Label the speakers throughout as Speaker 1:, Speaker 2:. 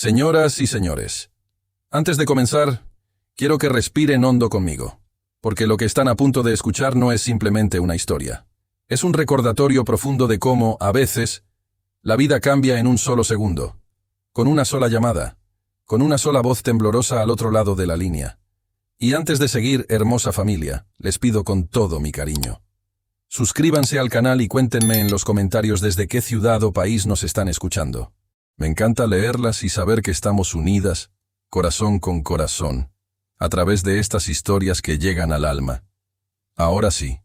Speaker 1: Señoras y señores, antes de comenzar, quiero que respiren hondo conmigo, porque lo que están a punto de escuchar no es simplemente una historia. Es un recordatorio profundo de cómo, a veces, la vida cambia en un solo segundo, con una sola llamada, con una sola voz temblorosa al otro lado de la línea. Y antes de seguir, hermosa familia, les pido con todo mi cariño. Suscríbanse al canal y cuéntenme en los comentarios desde qué ciudad o país nos están escuchando. Me encanta leerlas y saber que estamos unidas, corazón con corazón, a través de estas historias que llegan al alma. Ahora sí,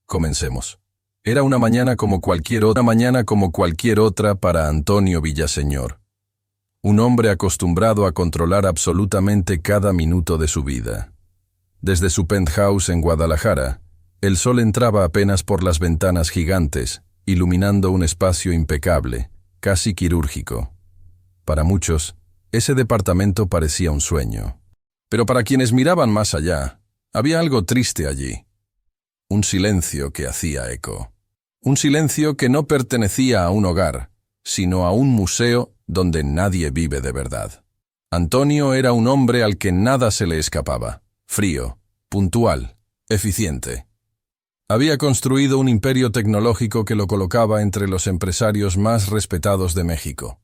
Speaker 1: comencemos. Era una mañana como cualquier otra para Antonio Villaseñor. Un hombre acostumbrado a controlar absolutamente cada minuto de su vida. Desde su penthouse en Guadalajara, el sol entraba apenas por las ventanas gigantes, iluminando un espacio impecable, casi quirúrgico. Para muchos, ese departamento parecía un sueño. Pero para quienes miraban más allá, había algo triste allí. Un silencio que hacía eco. Un silencio que no pertenecía a un hogar, sino a un museo donde nadie vive de verdad. Antonio era un hombre al que nada se le escapaba. Frío, puntual, eficiente. Había construido un imperio tecnológico que lo colocaba entre los empresarios más respetados de México.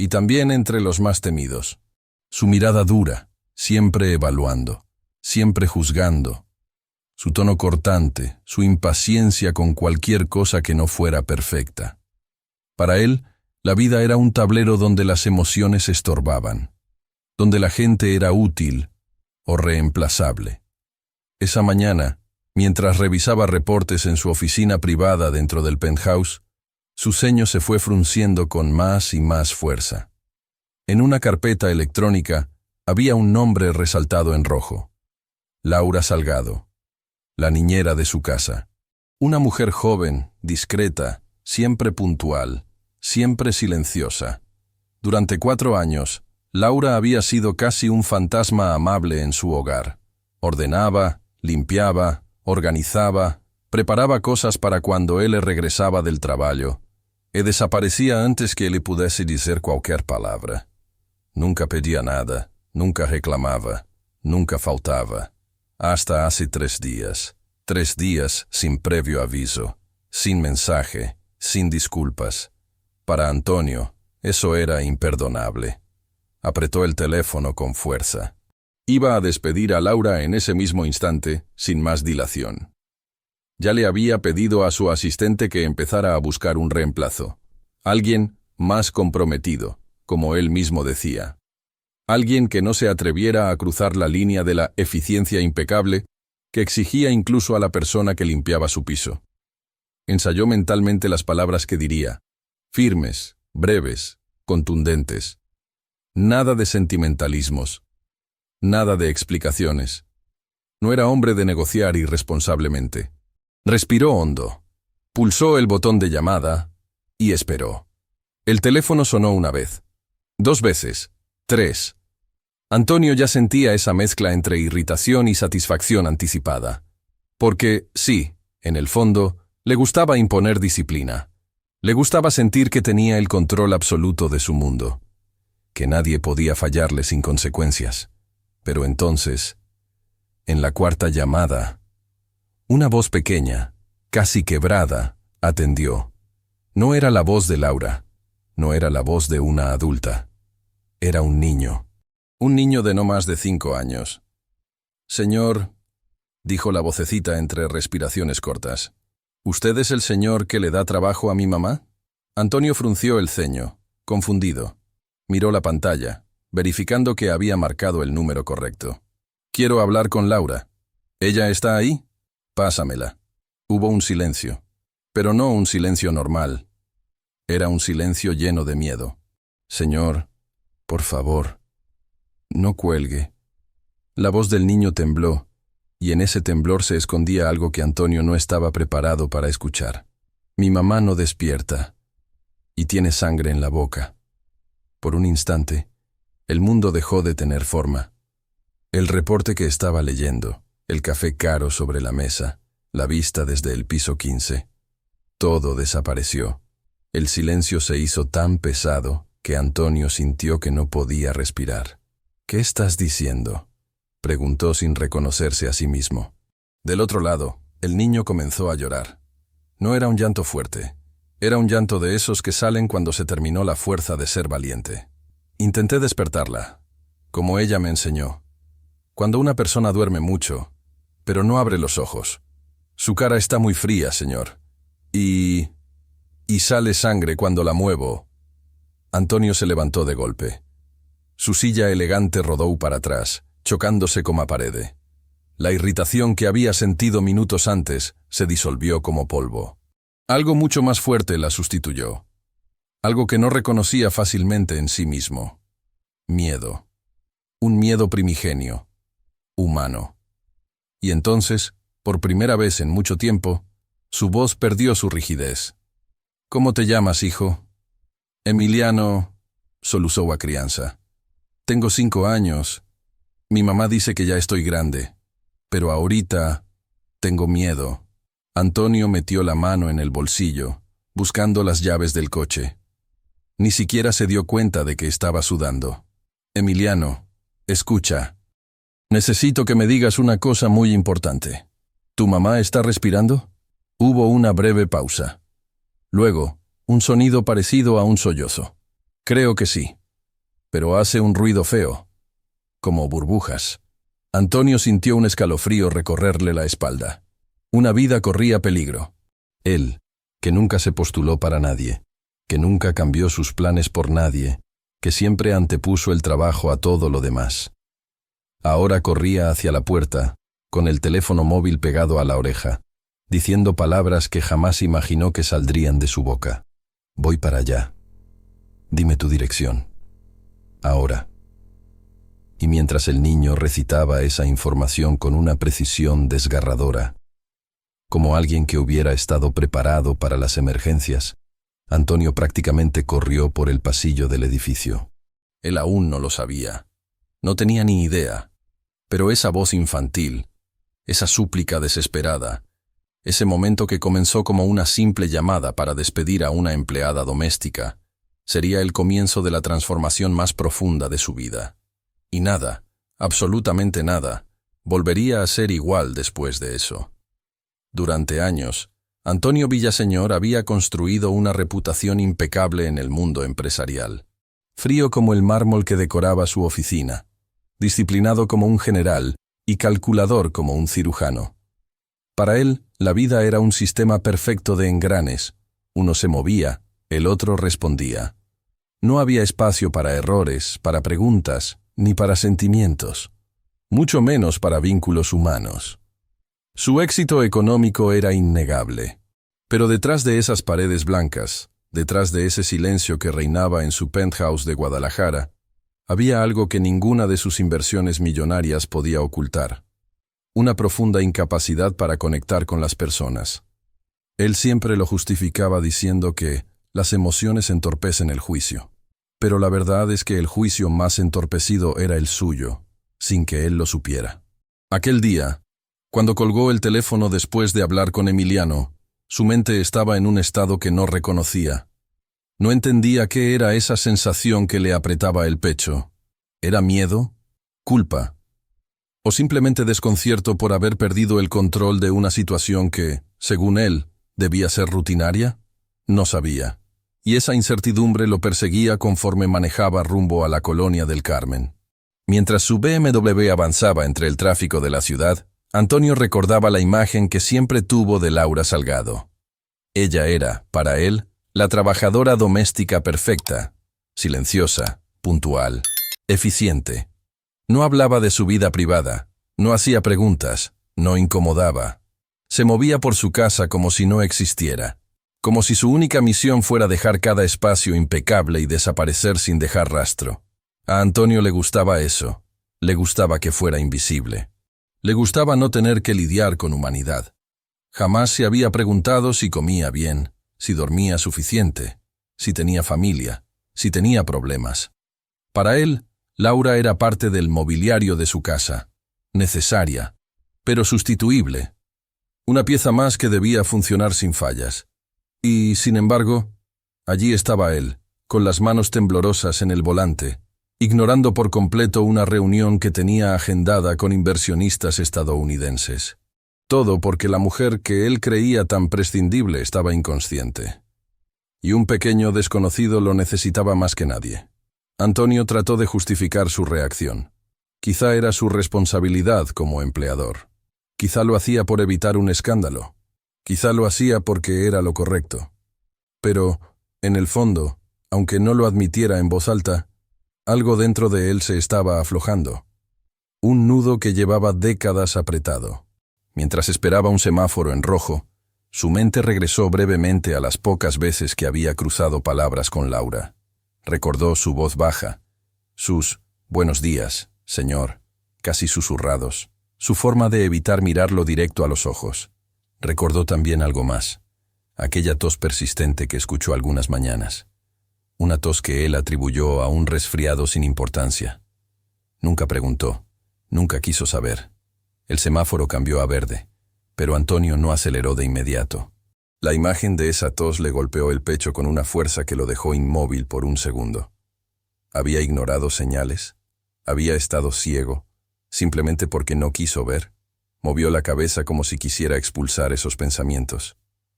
Speaker 1: Y también entre los más temidos. Su mirada dura, siempre evaluando, siempre juzgando. Su tono cortante, su impaciencia con cualquier cosa que no fuera perfecta. Para él, la vida era un tablero donde las emociones estorbaban, donde la gente era útil o reemplazable. Esa mañana, mientras revisaba reportes en su oficina privada dentro del penthouse, su ceño se fue frunciendo con más y más fuerza. En una carpeta electrónica había un nombre resaltado en rojo. Laura Salgado, la niñera de su casa. Una mujer joven, discreta, siempre puntual, siempre silenciosa. Durante 4 años, Laura había sido casi un fantasma amable en su hogar. Ordenaba, limpiaba, organizaba, preparaba cosas para cuando él regresaba del trabajo, y desaparecía antes que le pudiese decir cualquier palabra. Nunca pedía nada, nunca reclamaba, nunca faltaba. Hasta hace 3 días. 3 días sin previo aviso, sin mensaje, sin disculpas. Para Antonio, eso era imperdonable. Apretó el teléfono con fuerza. Iba a despedir a Laura en ese mismo instante, sin más dilación. Ya le había pedido a su asistente que empezara a buscar un reemplazo. Alguien más comprometido, como él mismo decía. Alguien que no se atreviera a cruzar la línea de la eficiencia impecable que exigía incluso a la persona que limpiaba su piso. Ensayó mentalmente las palabras que diría, firmes, breves, contundentes. Nada de sentimentalismos, nada de explicaciones. No era hombre de negociar irresponsablemente. Respiró hondo, pulsó el botón de llamada y esperó. El teléfono sonó 1 vez, 2 veces, 3. Antonio ya sentía esa mezcla entre irritación y satisfacción anticipada. Porque, sí, en el fondo, le gustaba imponer disciplina. Le gustaba sentir que tenía el control absoluto de su mundo. Que nadie podía fallarle sin consecuencias. Pero entonces, en la 4ª llamada, una voz pequeña, casi quebrada, atendió. No era la voz de Laura, no era la voz de una adulta. Era un niño de no más de 5 años. Señor, dijo la vocecita entre respiraciones cortas, ¿usted es el señor que le da trabajo a mi mamá? Antonio frunció el ceño, confundido. Miró la pantalla, verificando que había marcado el número correcto. Quiero hablar con Laura. ¿Ella está ahí? Pásamela. Hubo un silencio, pero no un silencio normal. Era un silencio lleno de miedo. Señor, por favor, no cuelgue. La voz del niño tembló, y en ese temblor se escondía algo que Antonio no estaba preparado para escuchar. Mi mamá no despierta, y tiene sangre en la boca. Por un instante, el mundo dejó de tener forma. El reporte que estaba leyendo, el café caro sobre la mesa, la vista desde el piso 15. Todo desapareció. El silencio se hizo tan pesado que Antonio sintió que no podía respirar. «¿Qué estás diciendo?», preguntó sin reconocerse a sí mismo. Del otro lado, el niño comenzó a llorar. No era un llanto fuerte. Era un llanto de esos que salen cuando se terminó la fuerza de ser valiente. Intenté despertarla, como ella me enseñó. Cuando una persona duerme mucho, pero no abre los ojos. Su cara está muy fría, señor. Y sale sangre cuando la muevo. Antonio se levantó de golpe. Su silla elegante rodó para atrás, chocándose con la pared. La irritación que había sentido minutos antes se disolvió como polvo. Algo mucho más fuerte la sustituyó. Algo que no reconocía fácilmente en sí mismo. Miedo. Un miedo primigenio. Humano. Y entonces, por primera vez en mucho tiempo, su voz perdió su rigidez. «¿Cómo te llamas, hijo?» «Emiliano», soluzó a crianza. «Tengo 5 años. Mi mamá dice que ya estoy grande. Pero ahorita tengo miedo». Antonio metió la mano en el bolsillo, buscando las llaves del coche. Ni siquiera se dio cuenta de que estaba sudando. «Emiliano, escucha. Necesito que me digas una cosa muy importante. ¿Tu mamá está respirando?» Hubo una breve pausa. Luego, un sonido parecido a un sollozo. «Creo que sí. Pero hace un ruido feo. Como burbujas». Antonio sintió un escalofrío recorrerle la espalda. Una vida corría peligro. Él, que nunca se postuló para nadie, que nunca cambió sus planes por nadie, que siempre antepuso el trabajo a todo lo demás. Ahora corría hacia la puerta, con el teléfono móvil pegado a la oreja, diciendo palabras que jamás imaginó que saldrían de su boca. «Voy para allá. Dime tu dirección. Ahora». Y mientras el niño recitaba esa información con una precisión desgarradora, como alguien que hubiera estado preparado para las emergencias, Antonio prácticamente corrió por el pasillo del edificio. Él aún no lo sabía. No tenía ni idea. Pero esa voz infantil, esa súplica desesperada, ese momento que comenzó como una simple llamada para despedir a una empleada doméstica, sería el comienzo de la transformación más profunda de su vida. Y nada, absolutamente nada, volvería a ser igual después de eso. Durante años, Antonio Villaseñor había construido una reputación impecable en el mundo empresarial. Frío como el mármol que decoraba su oficina, disciplinado como un general y calculador como un cirujano. Para él, la vida era un sistema perfecto de engranes. Uno se movía, el otro respondía. No había espacio para errores, para preguntas, ni para sentimientos, mucho menos para vínculos humanos. Su éxito económico era innegable, pero detrás de esas paredes blancas, detrás de ese silencio que reinaba en su penthouse de Guadalajara, había algo que ninguna de sus inversiones millonarias podía ocultar: una profunda incapacidad para conectar con las personas. Él siempre lo justificaba diciendo que las emociones entorpecen el juicio, pero la verdad es que el juicio más entorpecido era el suyo, sin que él lo supiera. Aquel día, cuando colgó el teléfono después de hablar con Emiliano, su mente estaba en un estado que no reconocía. No entendía qué era esa sensación que le apretaba el pecho. ¿Era miedo? ¿Culpa? ¿O simplemente desconcierto por haber perdido el control de una situación que, según él, debía ser rutinaria? No sabía. Y esa incertidumbre lo perseguía conforme manejaba rumbo a la Colonia del Carmen. Mientras su BMW avanzaba entre el tráfico de la ciudad, Antonio recordaba la imagen que siempre tuvo de Laura Salgado. Ella era, para él, la trabajadora doméstica perfecta, silenciosa, puntual, eficiente. No hablaba de su vida privada, no hacía preguntas, no incomodaba. Se movía por su casa como si no existiera, como si su única misión fuera dejar cada espacio impecable y desaparecer sin dejar rastro. A Antonio le gustaba eso, le gustaba que fuera invisible. Le gustaba no tener que lidiar con humanidad. Jamás se había preguntado si comía bien, si dormía suficiente, si tenía familia, si tenía problemas. Para él, Laura era parte del mobiliario de su casa, necesaria, pero sustituible. Una pieza más que debía funcionar sin fallas. Y, sin embargo, allí estaba él, con las manos temblorosas en el volante, ignorando por completo una reunión que tenía agendada con inversionistas estadounidenses. Todo porque la mujer que él creía tan prescindible estaba inconsciente. Y un pequeño desconocido lo necesitaba más que nadie. Antonio trató de justificar su reacción. Quizá era su responsabilidad como empleador. Quizá lo hacía por evitar un escándalo. Quizá lo hacía porque era lo correcto. Pero, en el fondo, aunque no lo admitiera en voz alta, algo dentro de él se estaba aflojando. Un nudo que llevaba décadas apretado. Mientras esperaba un semáforo en rojo, su mente regresó brevemente a las pocas veces que había cruzado palabras con Laura. Recordó su voz baja, sus «buenos días, señor», casi susurrados, su forma de evitar mirarlo directo a los ojos. Recordó también algo más, aquella tos persistente que escuchó algunas mañanas. Una tos que él atribuyó a un resfriado sin importancia. Nunca preguntó, nunca quiso saber. El semáforo cambió a verde, pero Antonio no aceleró de inmediato. La imagen de esa tos le golpeó el pecho con una fuerza que lo dejó inmóvil por un segundo. ¿Había ignorado señales? ¿Había estado ciego, simplemente porque no quiso ver? Movió la cabeza como si quisiera expulsar esos pensamientos.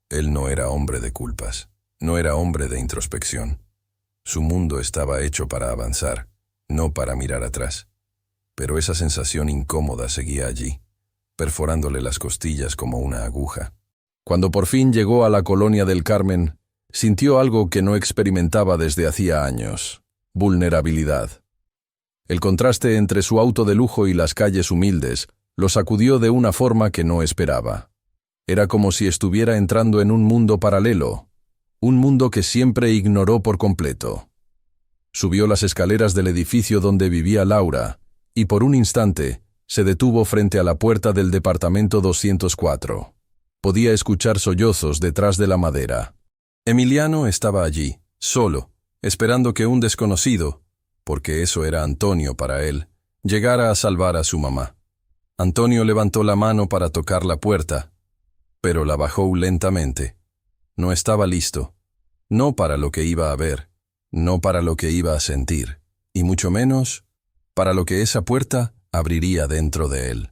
Speaker 1: Él no era hombre de culpas, no era hombre de introspección. Su mundo estaba hecho para avanzar, no para mirar atrás. Pero esa sensación incómoda seguía allí, perforándole las costillas como una aguja. Cuando por fin llegó a la colonia del Carmen, sintió algo que no experimentaba desde hacía años: vulnerabilidad. El contraste entre su auto de lujo y las calles humildes lo sacudió de una forma que no esperaba. Era como si estuviera entrando en un mundo paralelo, un mundo que siempre ignoró por completo. Subió las escaleras del edificio donde vivía Laura, y por un instante se detuvo frente a la puerta del departamento 204. Podía escuchar sollozos detrás de la madera. Emiliano estaba allí, solo, esperando que un desconocido, porque eso era Antonio para él, llegara a salvar a su mamá. Antonio levantó la mano para tocar la puerta, pero la bajó lentamente. No estaba listo, no para lo que iba a ver, no para lo que iba a sentir, y mucho menos para lo que esa puerta abriría dentro de él.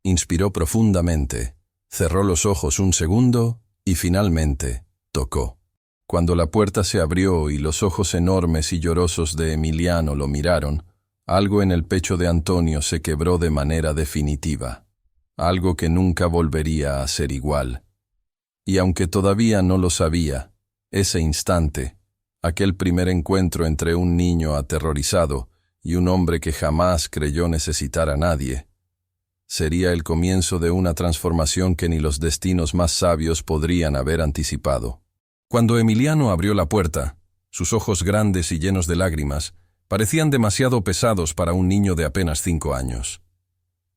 Speaker 1: Inspiró profundamente, cerró los ojos un segundo y finalmente tocó. Cuando la puerta se abrió y los ojos enormes y llorosos de Emiliano lo miraron, algo en el pecho de Antonio se quebró de manera definitiva. Algo que nunca volvería a ser igual. Y aunque todavía no lo sabía, ese instante, aquel primer encuentro entre un niño aterrorizado y un hombre que jamás creyó necesitar a nadie, sería el comienzo de una transformación que ni los destinos más sabios podrían haber anticipado. Cuando Emiliano abrió la puerta, sus ojos grandes y llenos de lágrimas parecían demasiado pesados para un niño de apenas 5 años.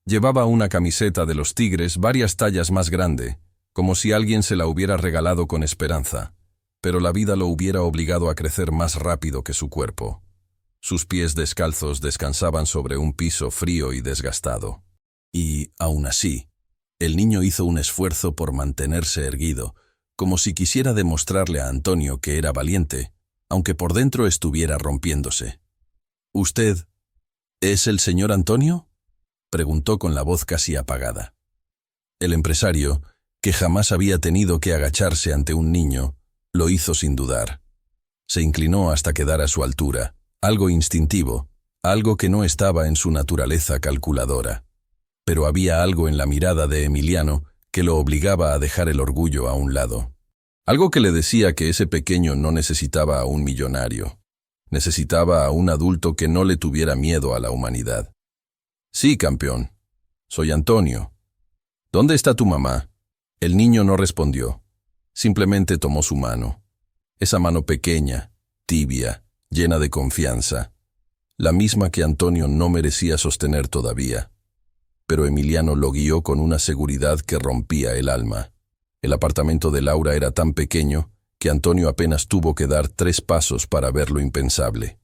Speaker 1: Llevaba una camiseta de los Tigres varias tallas más grande, como si alguien se la hubiera regalado con esperanza, pero la vida lo hubiera obligado a crecer más rápido que su cuerpo. Sus pies descalzos descansaban sobre un piso frío y desgastado. Y, aún así, el niño hizo un esfuerzo por mantenerse erguido, como si quisiera demostrarle a Antonio que era valiente, aunque por dentro estuviera rompiéndose. «¿Usted es el señor Antonio?», preguntó con la voz casi apagada. El empresario, que jamás había tenido que agacharse ante un niño, lo hizo sin dudar. Se inclinó hasta quedar a su altura, algo instintivo, algo que no estaba en su naturaleza calculadora. Pero había algo en la mirada de Emiliano que lo obligaba a dejar el orgullo a un lado. Algo que le decía que ese pequeño no necesitaba a un millonario. Necesitaba a un adulto que no le tuviera miedo a la humanidad. «Sí, campeón. Soy Antonio. ¿Dónde está tu mamá?». El niño no respondió. Simplemente tomó su mano. Esa mano pequeña, tibia, llena de confianza. La misma que Antonio no merecía sostener todavía. Pero Emiliano lo guió con una seguridad que rompía el alma. El apartamento de Laura era tan pequeño que Antonio apenas tuvo que dar 3 pasos para ver lo impensable.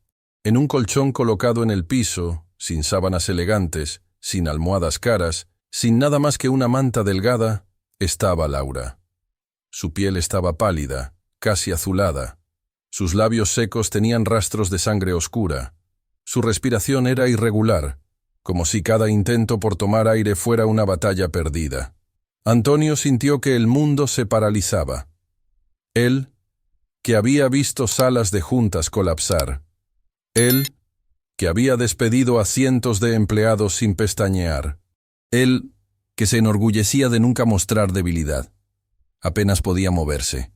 Speaker 1: En un colchón colocado en el piso, sin sábanas elegantes, sin almohadas caras, sin nada más que una manta delgada, estaba Laura. Su piel estaba pálida, casi azulada, Sus labios secos tenían rastros de sangre oscura. Su respiración era irregular, como si cada intento por tomar aire fuera una batalla perdida. Antonio sintió que el mundo se paralizaba. Él, que había visto salas de juntas colapsar. Él, que había despedido a cientos de empleados sin pestañear. Él, que se enorgullecía de nunca mostrar debilidad. Apenas podía moverse.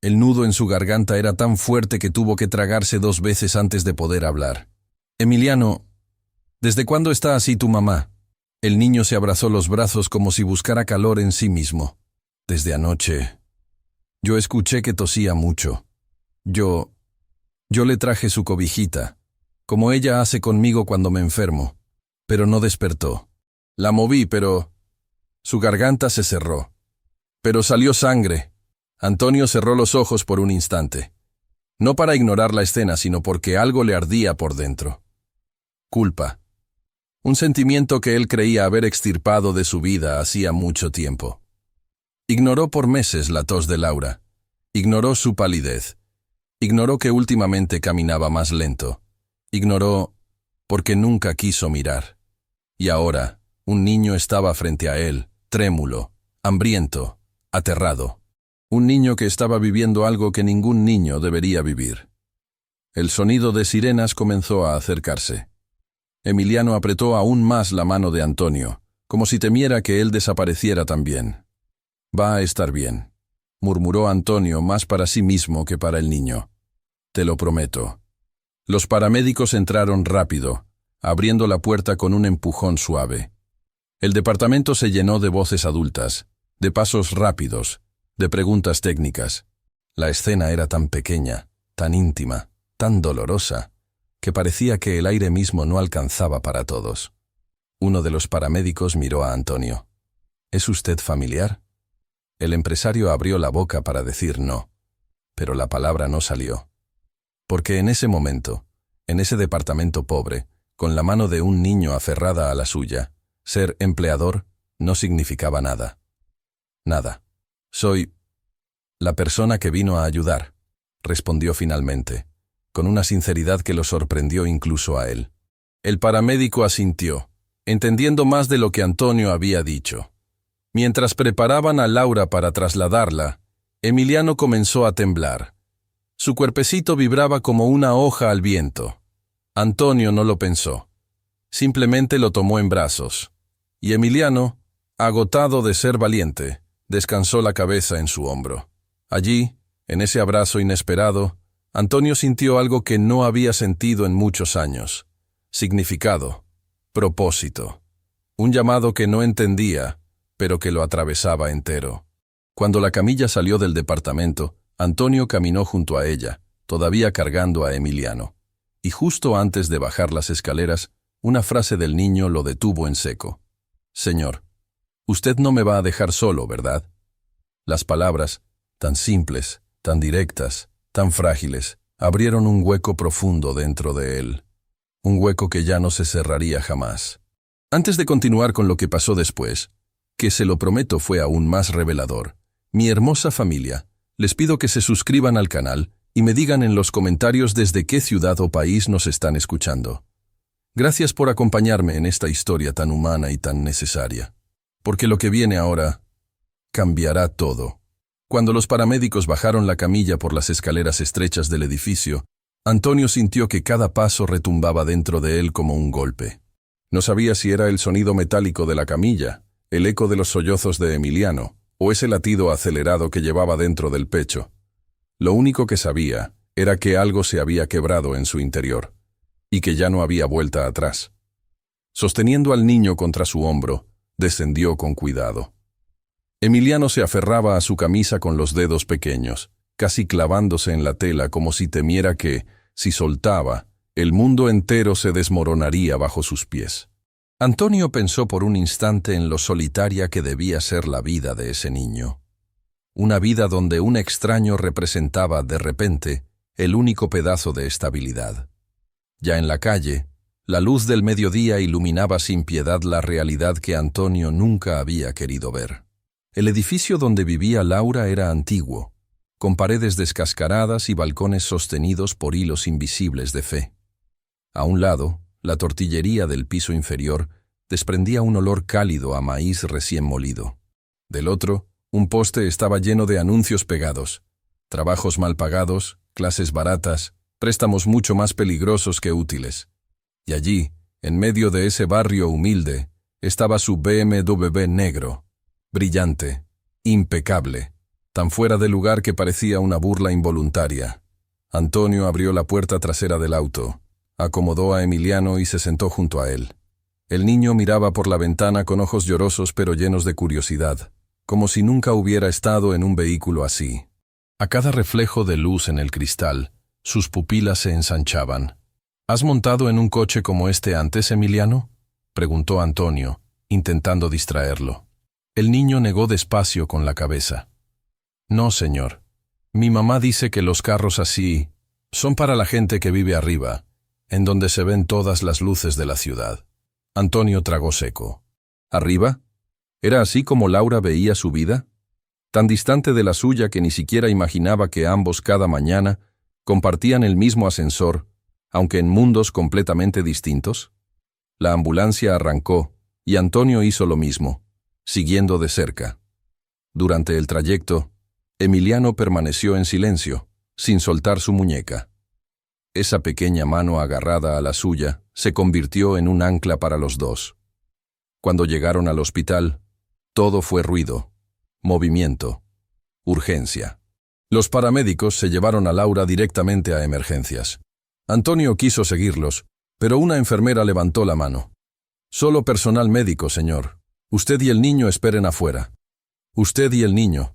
Speaker 1: El nudo en su garganta era tan fuerte que tuvo que tragarse 2 veces antes de poder hablar. «Emiliano, ¿desde cuándo está así tu mamá?» El niño se abrazó los brazos como si buscara calor en sí mismo. «Desde anoche. Yo escuché que tosía mucho. Yo le traje su cobijita, como ella hace conmigo cuando me enfermo, pero no despertó. La moví, pero su garganta se cerró. Pero salió sangre». Antonio cerró los ojos por un instante. No para ignorar la escena, sino porque algo le ardía por dentro. Culpa. Un sentimiento que él creía haber extirpado de su vida hacía mucho tiempo. Ignoró por meses la tos de Laura. Ignoró su palidez. Ignoró que últimamente caminaba más lento. Ignoró porque nunca quiso mirar. Y ahora, un niño estaba frente a él, trémulo, hambriento, aterrado. Un niño que estaba viviendo algo que ningún niño debería vivir. El sonido de sirenas comenzó a acercarse. Emiliano apretó aún más la mano de Antonio, como si temiera que él desapareciera también. «Va a estar bien», murmuró Antonio más para sí mismo que para el niño. «Te lo prometo». Los paramédicos entraron rápido, abriendo la puerta con un empujón suave. El departamento se llenó de voces adultas, de pasos rápidos, de preguntas técnicas. La escena era tan pequeña, tan íntima, tan dolorosa, que parecía que el aire mismo no alcanzaba para todos. Uno de los paramédicos miró a Antonio. «¿Es usted familiar?» El empresario abrió la boca para decir no, pero la palabra no salió. Porque en ese momento, en ese departamento pobre, con la mano de un niño aferrada a la suya, ser empleador no significaba nada. Nada. «Soy la persona que vino a ayudar», respondió finalmente, con una sinceridad que lo sorprendió incluso a él. El paramédico asintió, entendiendo más de lo que Antonio había dicho. Mientras preparaban a Laura para trasladarla, Emiliano comenzó a temblar. Su cuerpecito vibraba como una hoja al viento. Antonio no lo pensó. Simplemente lo tomó en brazos. Y Emiliano, agotado de ser valiente, descansó la cabeza en su hombro. Allí, en ese abrazo inesperado, Antonio sintió algo que no había sentido en muchos años. Significado, propósito. Un llamado que no entendía, pero que lo atravesaba entero. Cuando la camilla salió del departamento, Antonio caminó junto a ella, todavía cargando a Emiliano. Y justo antes de bajar las escaleras, una frase del niño lo detuvo en seco. «Señor, usted no me va a dejar solo, ¿verdad?» Las palabras, tan simples, tan directas, tan frágiles, abrieron un hueco profundo dentro de él. Un hueco que ya no se cerraría jamás. Antes de continuar con lo que pasó después, que se lo prometo fue aún más revelador, mi hermosa familia, les pido que se suscriban al canal y me digan en los comentarios desde qué ciudad o país nos están escuchando. Gracias por acompañarme en esta historia tan humana y tan necesaria. Porque lo que viene ahora cambiará todo. Cuando los paramédicos bajaron la camilla por las escaleras estrechas del edificio, Antonio sintió que cada paso retumbaba dentro de él como un golpe. No sabía si era el sonido metálico de la camilla, el eco de los sollozos de Emiliano, o ese latido acelerado que llevaba dentro del pecho. Lo único que sabía era que algo se había quebrado en su interior, y que ya no había vuelta atrás. Sosteniendo al niño contra su hombro, descendió con cuidado. Emiliano se aferraba a su camisa con los dedos pequeños, casi clavándose en la tela como si temiera que, si soltaba, el mundo entero se desmoronaría bajo sus pies. Antonio pensó por un instante en lo solitaria que debía ser la vida de ese niño. Una vida donde un extraño representaba, de repente, el único pedazo de estabilidad. Ya en la calle, la luz del mediodía iluminaba sin piedad la realidad que Antonio nunca había querido ver. El edificio donde vivía Laura era antiguo, con paredes descascaradas y balcones sostenidos por hilos invisibles de fe. A un lado, la tortillería del piso inferior desprendía un olor cálido a maíz recién molido. Del otro, un poste estaba lleno de anuncios pegados, trabajos mal pagados, clases baratas, préstamos mucho más peligrosos que útiles. Y allí, en medio de ese barrio humilde, estaba su BMW negro, brillante, impecable, tan fuera de lugar que parecía una burla involuntaria. Antonio abrió la puerta trasera del auto, acomodó a Emiliano y se sentó junto a él. El niño miraba por la ventana con ojos llorosos pero llenos de curiosidad, como si nunca hubiera estado en un vehículo así. A cada reflejo de luz en el cristal, sus pupilas se ensanchaban. ¿Has montado en un coche como este antes, Emiliano?, preguntó Antonio, intentando distraerlo. El niño negó despacio con la cabeza. No, señor. Mi mamá dice que los carros así son para la gente que vive arriba, en donde se ven todas las luces de la ciudad. Antonio tragó seco. ¿Arriba? ¿Era así como Laura veía su vida? Tan distante de la suya que ni siquiera imaginaba que ambos cada mañana compartían el mismo ascensor, aunque en mundos completamente distintos. La ambulancia arrancó, y Antonio hizo lo mismo, siguiendo de cerca. Durante el trayecto, Emiliano permaneció en silencio, sin soltar su muñeca. Esa pequeña mano agarrada a la suya se convirtió en un ancla para los dos. Cuando llegaron al hospital, todo fue ruido, movimiento, urgencia. Los paramédicos se llevaron a Laura directamente a emergencias. Antonio quiso seguirlos, pero una enfermera levantó la mano. Solo personal médico, señor. Usted y el niño esperen afuera. Usted y el niño.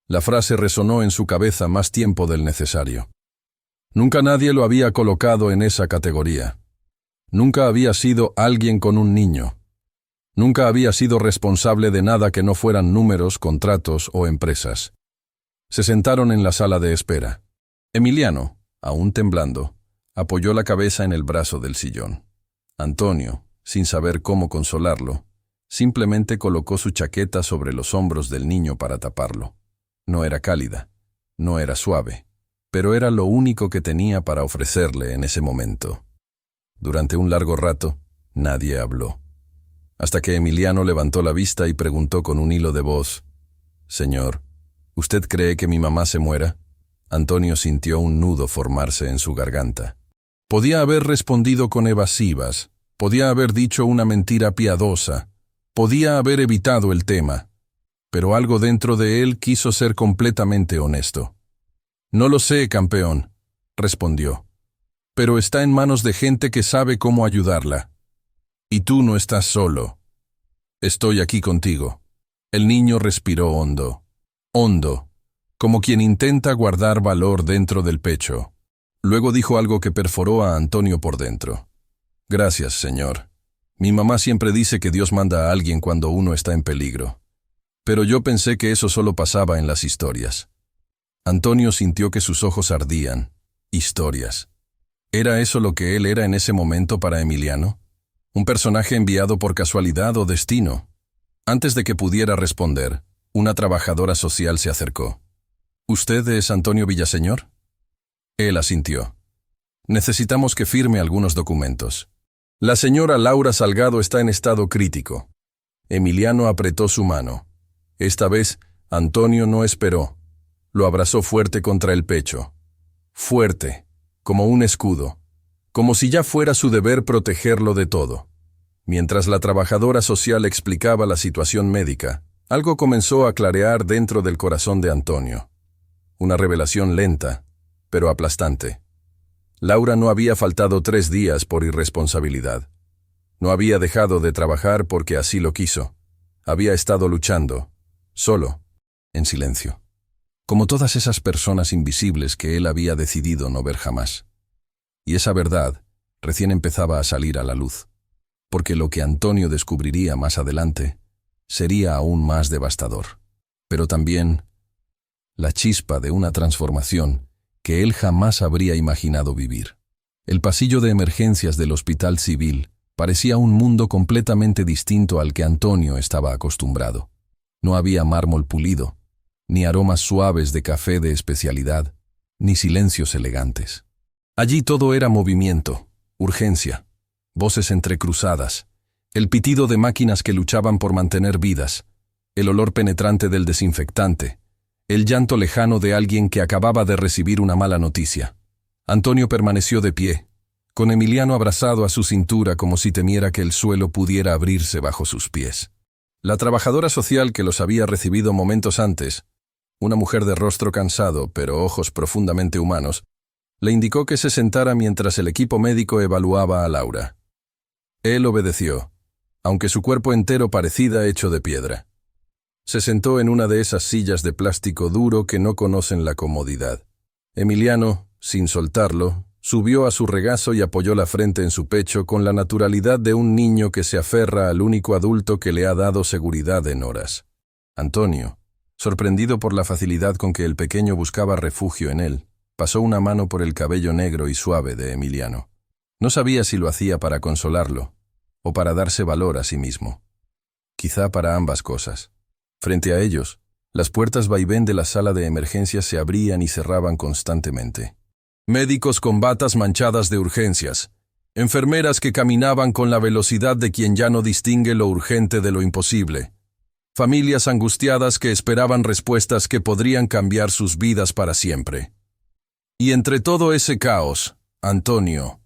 Speaker 1: La frase resonó en su cabeza más tiempo del necesario. Nunca nadie lo había colocado en esa categoría. Nunca había sido alguien con un niño. Nunca había sido responsable de nada que no fueran números, contratos o empresas. Se sentaron en la sala de espera. Emiliano, aún temblando, apoyó la cabeza en el brazo del sillón. Antonio, sin saber cómo consolarlo, simplemente colocó su chaqueta sobre los hombros del niño para taparlo. No era cálida, no era suave, pero era lo único que tenía para ofrecerle en ese momento. Durante un largo rato, nadie habló. Hasta que Emiliano levantó la vista y preguntó con un hilo de voz: «Señor, ¿usted cree que mi mamá se muera?». Antonio sintió un nudo formarse en su garganta. Podía haber respondido con evasivas, podía haber dicho una mentira piadosa, podía haber evitado el tema, pero algo dentro de él quiso ser completamente honesto. «No lo sé, campeón», respondió, «pero está en manos de gente que sabe cómo ayudarla. Y tú no estás solo. Estoy aquí contigo». El niño respiró hondo, como quien intenta guardar valor dentro del pecho. Luego dijo algo que perforó a Antonio por dentro. «Gracias, señor. Mi mamá siempre dice que Dios manda a alguien cuando uno está en peligro. Pero yo pensé que eso solo pasaba en las historias». Antonio sintió que sus ojos ardían. Historias. ¿Era eso lo que él era en ese momento para Emiliano? ¿Un personaje enviado por casualidad o destino? Antes de que pudiera responder, una trabajadora social se acercó. «¿Usted es Antonio Villaseñor?». Él asintió. «Necesitamos que firme algunos documentos. La señora Laura Salgado está en estado crítico». Emiliano apretó su mano. Esta vez, Antonio no esperó. Lo abrazó fuerte contra el pecho. Fuerte, como un escudo, como si ya fuera su deber protegerlo de todo. Mientras la trabajadora social explicaba la situación médica, algo comenzó a clarear dentro del corazón de Antonio. Una revelación lenta, pero aplastante. Laura no había faltado 3 días por irresponsabilidad. No había dejado de trabajar porque así lo quiso. Había estado luchando, solo, en silencio. Como todas esas personas invisibles que él había decidido no ver jamás. Y esa verdad recién empezaba a salir a la luz, porque lo que Antonio descubriría más adelante sería aún más devastador. Pero también la chispa de una transformación que él jamás habría imaginado vivir. El pasillo de emergencias del Hospital Civil parecía un mundo completamente distinto al que Antonio estaba acostumbrado. No había mármol pulido, ni aromas suaves de café de especialidad, ni silencios elegantes. Allí todo era movimiento, urgencia, voces entrecruzadas, el pitido de máquinas que luchaban por mantener vidas, el olor penetrante del desinfectante, el llanto lejano de alguien que acababa de recibir una mala noticia. Antonio permaneció de pie, con Emiliano abrazado a su cintura como si temiera que el suelo pudiera abrirse bajo sus pies. La trabajadora social que los había recibido momentos antes, una mujer de rostro cansado pero ojos profundamente humanos, le indicó que se sentara mientras el equipo médico evaluaba a Laura. Él obedeció, aunque su cuerpo entero parecía hecho de piedra. Se sentó en una de esas sillas de plástico duro que no conocen la comodidad. Emiliano, sin soltarlo, subió a su regazo y apoyó la frente en su pecho con la naturalidad de un niño que se aferra al único adulto que le ha dado seguridad en horas. Antonio, sorprendido por la facilidad con que el pequeño buscaba refugio en él, pasó una mano por el cabello negro y suave de Emiliano. No sabía si lo hacía para consolarlo o para darse valor a sí mismo. Quizá para ambas cosas. Frente a ellos, las puertas vaivén de la sala de emergencias se abrían y cerraban constantemente. Médicos con batas manchadas de urgencias, enfermeras que caminaban con la velocidad de quien ya no distingue lo urgente de lo imposible, familias angustiadas que esperaban respuestas que podrían cambiar sus vidas para siempre. Y entre todo ese caos, Antonio,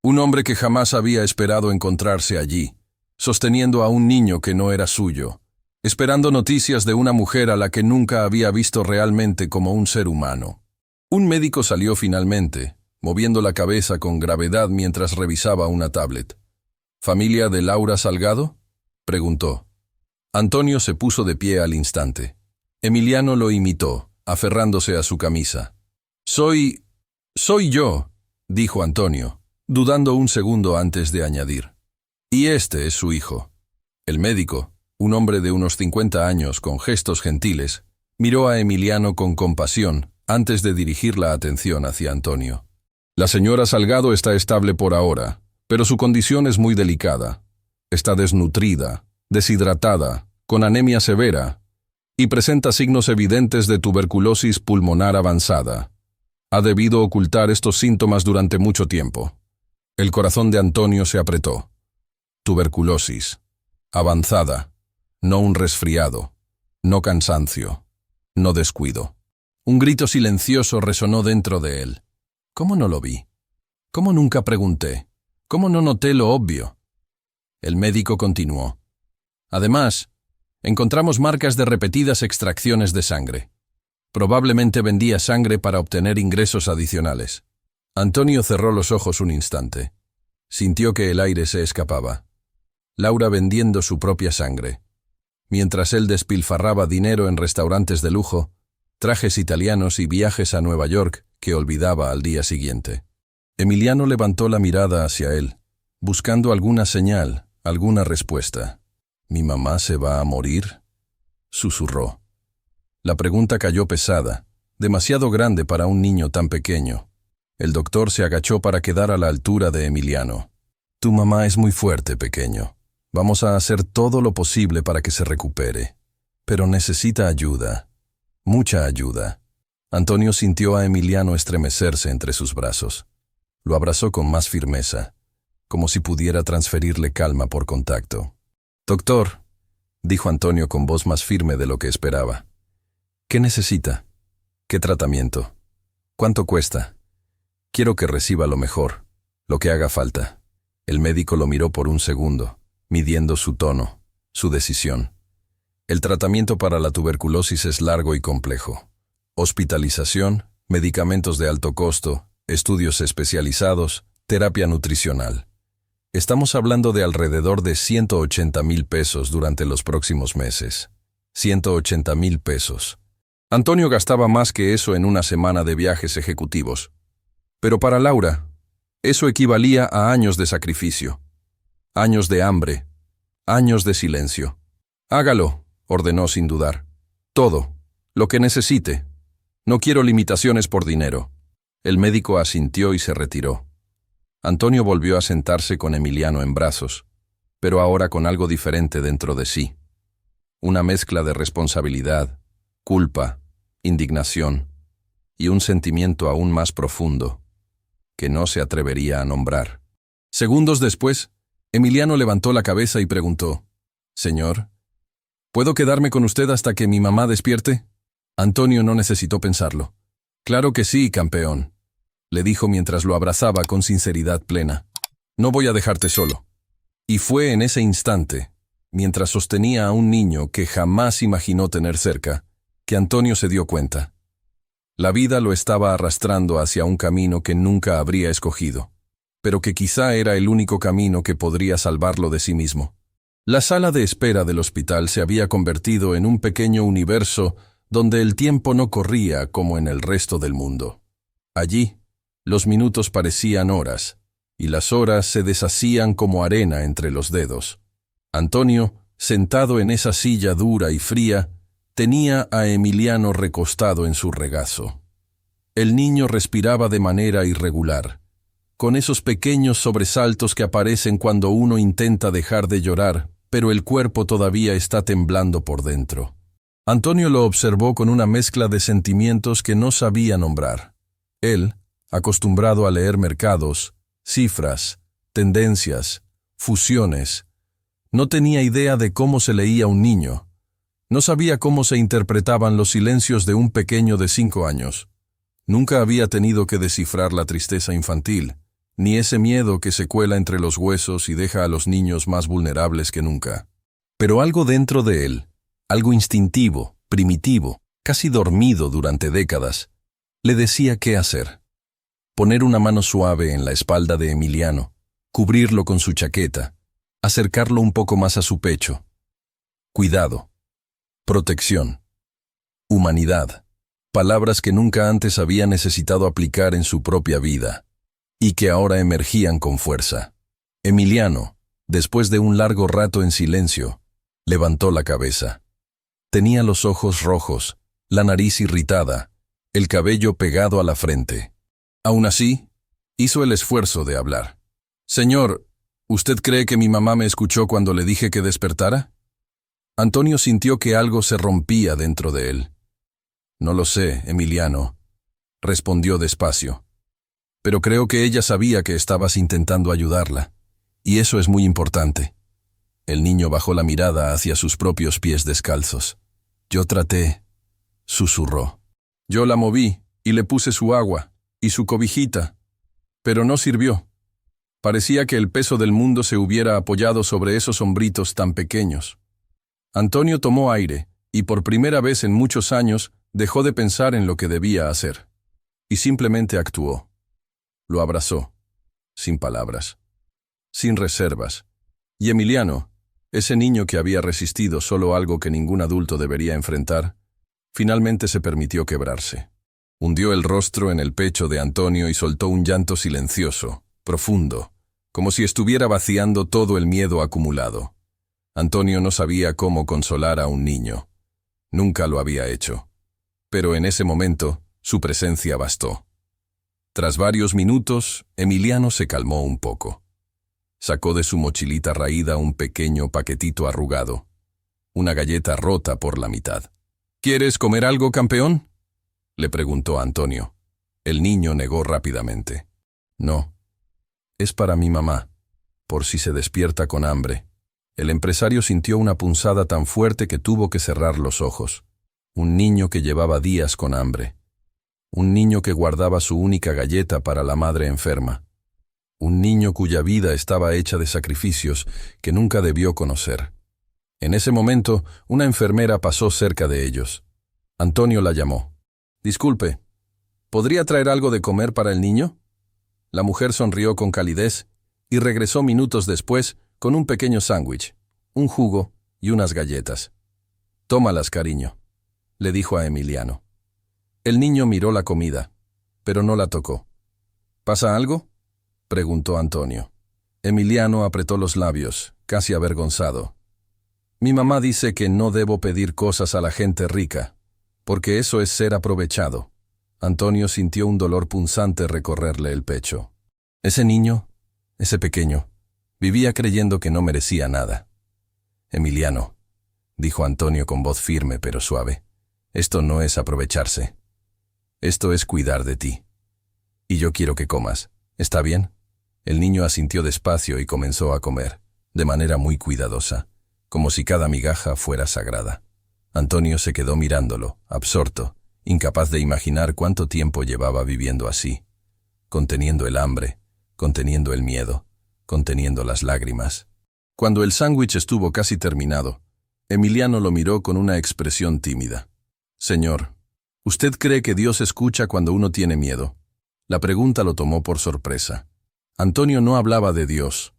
Speaker 1: un hombre que jamás había esperado encontrarse allí, sosteniendo a un niño que no era suyo, esperando noticias de una mujer a la que nunca había visto realmente como un ser humano. Un médico salió finalmente, moviendo la cabeza con gravedad mientras revisaba una tablet. ¿Familia de Laura Salgado?, preguntó. Antonio se puso de pie al instante. Emiliano lo imitó, aferrándose a su camisa. Soy yo, dijo Antonio, dudando un segundo antes de añadir. Y este es su hijo. El médico, un hombre de unos 50 años con gestos gentiles, miró a Emiliano con compasión antes de dirigir la atención hacia Antonio. La señora Salgado está estable por ahora, pero su condición es muy delicada. Está desnutrida, deshidratada, con anemia severa, y presenta signos evidentes de tuberculosis pulmonar avanzada. Ha debido ocultar estos síntomas durante mucho tiempo. El corazón de Antonio se apretó. Tuberculosis. Avanzada. No un resfriado. No cansancio. No descuido. Un grito silencioso resonó dentro de él. ¿Cómo no lo vi? ¿Cómo nunca pregunté? ¿Cómo no noté lo obvio? El médico continuó. Además, encontramos marcas de repetidas extracciones de sangre. Probablemente vendía sangre para obtener ingresos adicionales. Antonio cerró los ojos un instante. Sintió que el aire se escapaba. Laura vendiendo su propia sangre. Mientras él despilfarraba dinero en restaurantes de lujo, trajes italianos y viajes a Nueva York que olvidaba al día siguiente. Emiliano levantó la mirada hacia él, buscando alguna señal, alguna respuesta. ¿Mi mamá se va a morir?, susurró. La pregunta cayó pesada, demasiado grande para un niño tan pequeño. El doctor se agachó para quedar a la altura de Emiliano. Tu mamá es muy fuerte, pequeño. Vamos a hacer todo lo posible para que se recupere. Pero necesita ayuda. Mucha ayuda. Antonio sintió a Emiliano estremecerse entre sus brazos. Lo abrazó con más firmeza, como si pudiera transferirle calma por contacto. «Doctor», dijo Antonio con voz más firme de lo que esperaba. «¿Qué necesita? ¿Qué tratamiento? ¿Cuánto cuesta? Quiero que reciba lo mejor, lo que haga falta». El médico lo miró por un segundo, midiendo su tono, su decisión. El tratamiento para la tuberculosis es largo y complejo. Hospitalización, medicamentos de alto costo, estudios especializados, terapia nutricional. Estamos hablando de alrededor de 180,000 pesos durante los próximos meses. 180,000 pesos. Antonio gastaba más que eso en una semana de viajes ejecutivos. Pero para Laura, eso equivalía a años de sacrificio, años de hambre, años de silencio. «Hágalo», ordenó sin dudar. «Todo, lo que necesite. No quiero limitaciones por dinero». El médico asintió y se retiró. Antonio volvió a sentarse con Emiliano en brazos, pero ahora con algo diferente dentro de sí. Una mezcla de responsabilidad, culpa, indignación y un sentimiento aún más profundo, que no se atrevería a nombrar. Segundos después, Emiliano levantó la cabeza y preguntó: «Señor, ¿puedo quedarme con usted hasta que mi mamá despierte?» Antonio no necesitó pensarlo. «Claro que sí, campeón», le dijo mientras lo abrazaba con sinceridad plena. «No voy a dejarte solo». Y fue en ese instante, mientras sostenía a un niño que jamás imaginó tener cerca, que Antonio se dio cuenta. La vida lo estaba arrastrando hacia un camino que nunca habría escogido, pero que quizá era el único camino que podría salvarlo de sí mismo. La sala de espera del hospital se había convertido en un pequeño universo donde el tiempo no corría como en el resto del mundo. Allí, los minutos parecían horas, y las horas se deshacían como arena entre los dedos. Antonio, sentado en esa silla dura y fría, tenía a Emiliano recostado en su regazo. El niño respiraba de manera irregular, con esos pequeños sobresaltos que aparecen cuando uno intenta dejar de llorar, pero el cuerpo todavía está temblando por dentro. Antonio lo observó con una mezcla de sentimientos que no sabía nombrar. Él, acostumbrado a leer mercados, cifras, tendencias, fusiones, no tenía idea de cómo se leía un niño. No sabía cómo se interpretaban los silencios de un pequeño de 5 años. Nunca había tenido que descifrar la tristeza infantil, ni ese miedo que se cuela entre los huesos y deja a los niños más vulnerables que nunca. Pero algo dentro de él, algo instintivo, primitivo, casi dormido durante décadas, le decía qué hacer. Poner una mano suave en la espalda de Emiliano, cubrirlo con su chaqueta, acercarlo un poco más a su pecho. Cuidado, protección, humanidad, palabras que nunca antes había necesitado aplicar en su propia vida, y que ahora emergían con fuerza. Emiliano, después de un largo rato en silencio, levantó la cabeza. Tenía los ojos rojos, la nariz irritada, el cabello pegado a la frente. Aún así, hizo el esfuerzo de hablar. «Señor, ¿usted cree que mi mamá me escuchó cuando le dije que despertara?» Antonio sintió que algo se rompía dentro de él. «No lo sé, Emiliano», respondió despacio. «Pero creo que ella sabía que estabas intentando ayudarla, y eso es muy importante». El niño bajó la mirada hacia sus propios pies descalzos. «Yo traté», susurró. «Yo la moví y le puse su agua y su cobijita, pero no sirvió. Parecía que el peso del mundo se hubiera apoyado sobre esos hombritos tan pequeños». Antonio tomó aire y por primera vez en muchos años dejó de pensar en lo que debía hacer. Y simplemente actuó. Lo abrazó, sin palabras, sin reservas. Y Emiliano, ese niño que había resistido solo algo que ningún adulto debería enfrentar, finalmente se permitió quebrarse. Hundió el rostro en el pecho de Antonio y soltó un llanto silencioso, profundo, como si estuviera vaciando todo el miedo acumulado. Antonio no sabía cómo consolar a un niño. Nunca lo había hecho. Pero en ese momento, su presencia bastó. Tras varios minutos, Emiliano se calmó un poco. Sacó de su mochilita raída un pequeño paquetito arrugado, una galleta rota por la mitad. «¿Quieres comer algo, campeón?», le preguntó Antonio. El niño negó rápidamente. «No, es para mi mamá, por si se despierta con hambre». El empresario sintió una punzada tan fuerte que tuvo que cerrar los ojos. Un niño que llevaba días con hambre. Un niño que guardaba su única galleta para la madre enferma. Un niño cuya vida estaba hecha de sacrificios que nunca debió conocer. En ese momento, una enfermera pasó cerca de ellos. Antonio la llamó. «Disculpe, ¿podría traer algo de comer para el niño?». La mujer sonrió con calidez y regresó minutos después con un pequeño sándwich, un jugo y unas galletas. «Tómalas, cariño», le dijo a Emiliano. El niño miró la comida, pero no la tocó. «¿Pasa algo?», preguntó Antonio. Emiliano apretó los labios, casi avergonzado. «Mi mamá dice que no debo pedir cosas a la gente rica, porque eso es ser aprovechado». Antonio sintió un dolor punzante recorrerle el pecho. Ese niño, ese pequeño, vivía creyendo que no merecía nada. «Emiliano», dijo Antonio con voz firme pero suave, Esto no es aprovecharse. Esto es cuidar de ti. Y yo quiero que comas. ¿Está bien? El niño asintió despacio y comenzó a comer, de manera muy cuidadosa, como si cada migaja fuera sagrada. Antonio se quedó mirándolo, absorto, incapaz de imaginar cuánto tiempo llevaba viviendo así, conteniendo el hambre, conteniendo el miedo, conteniendo las lágrimas. Cuando el sándwich estuvo casi terminado, Emiliano lo miró con una expresión tímida. «Señor, ¿usted cree que Dios escucha cuando uno tiene miedo?» La pregunta lo tomó por sorpresa. Antonio no hablaba de Dios.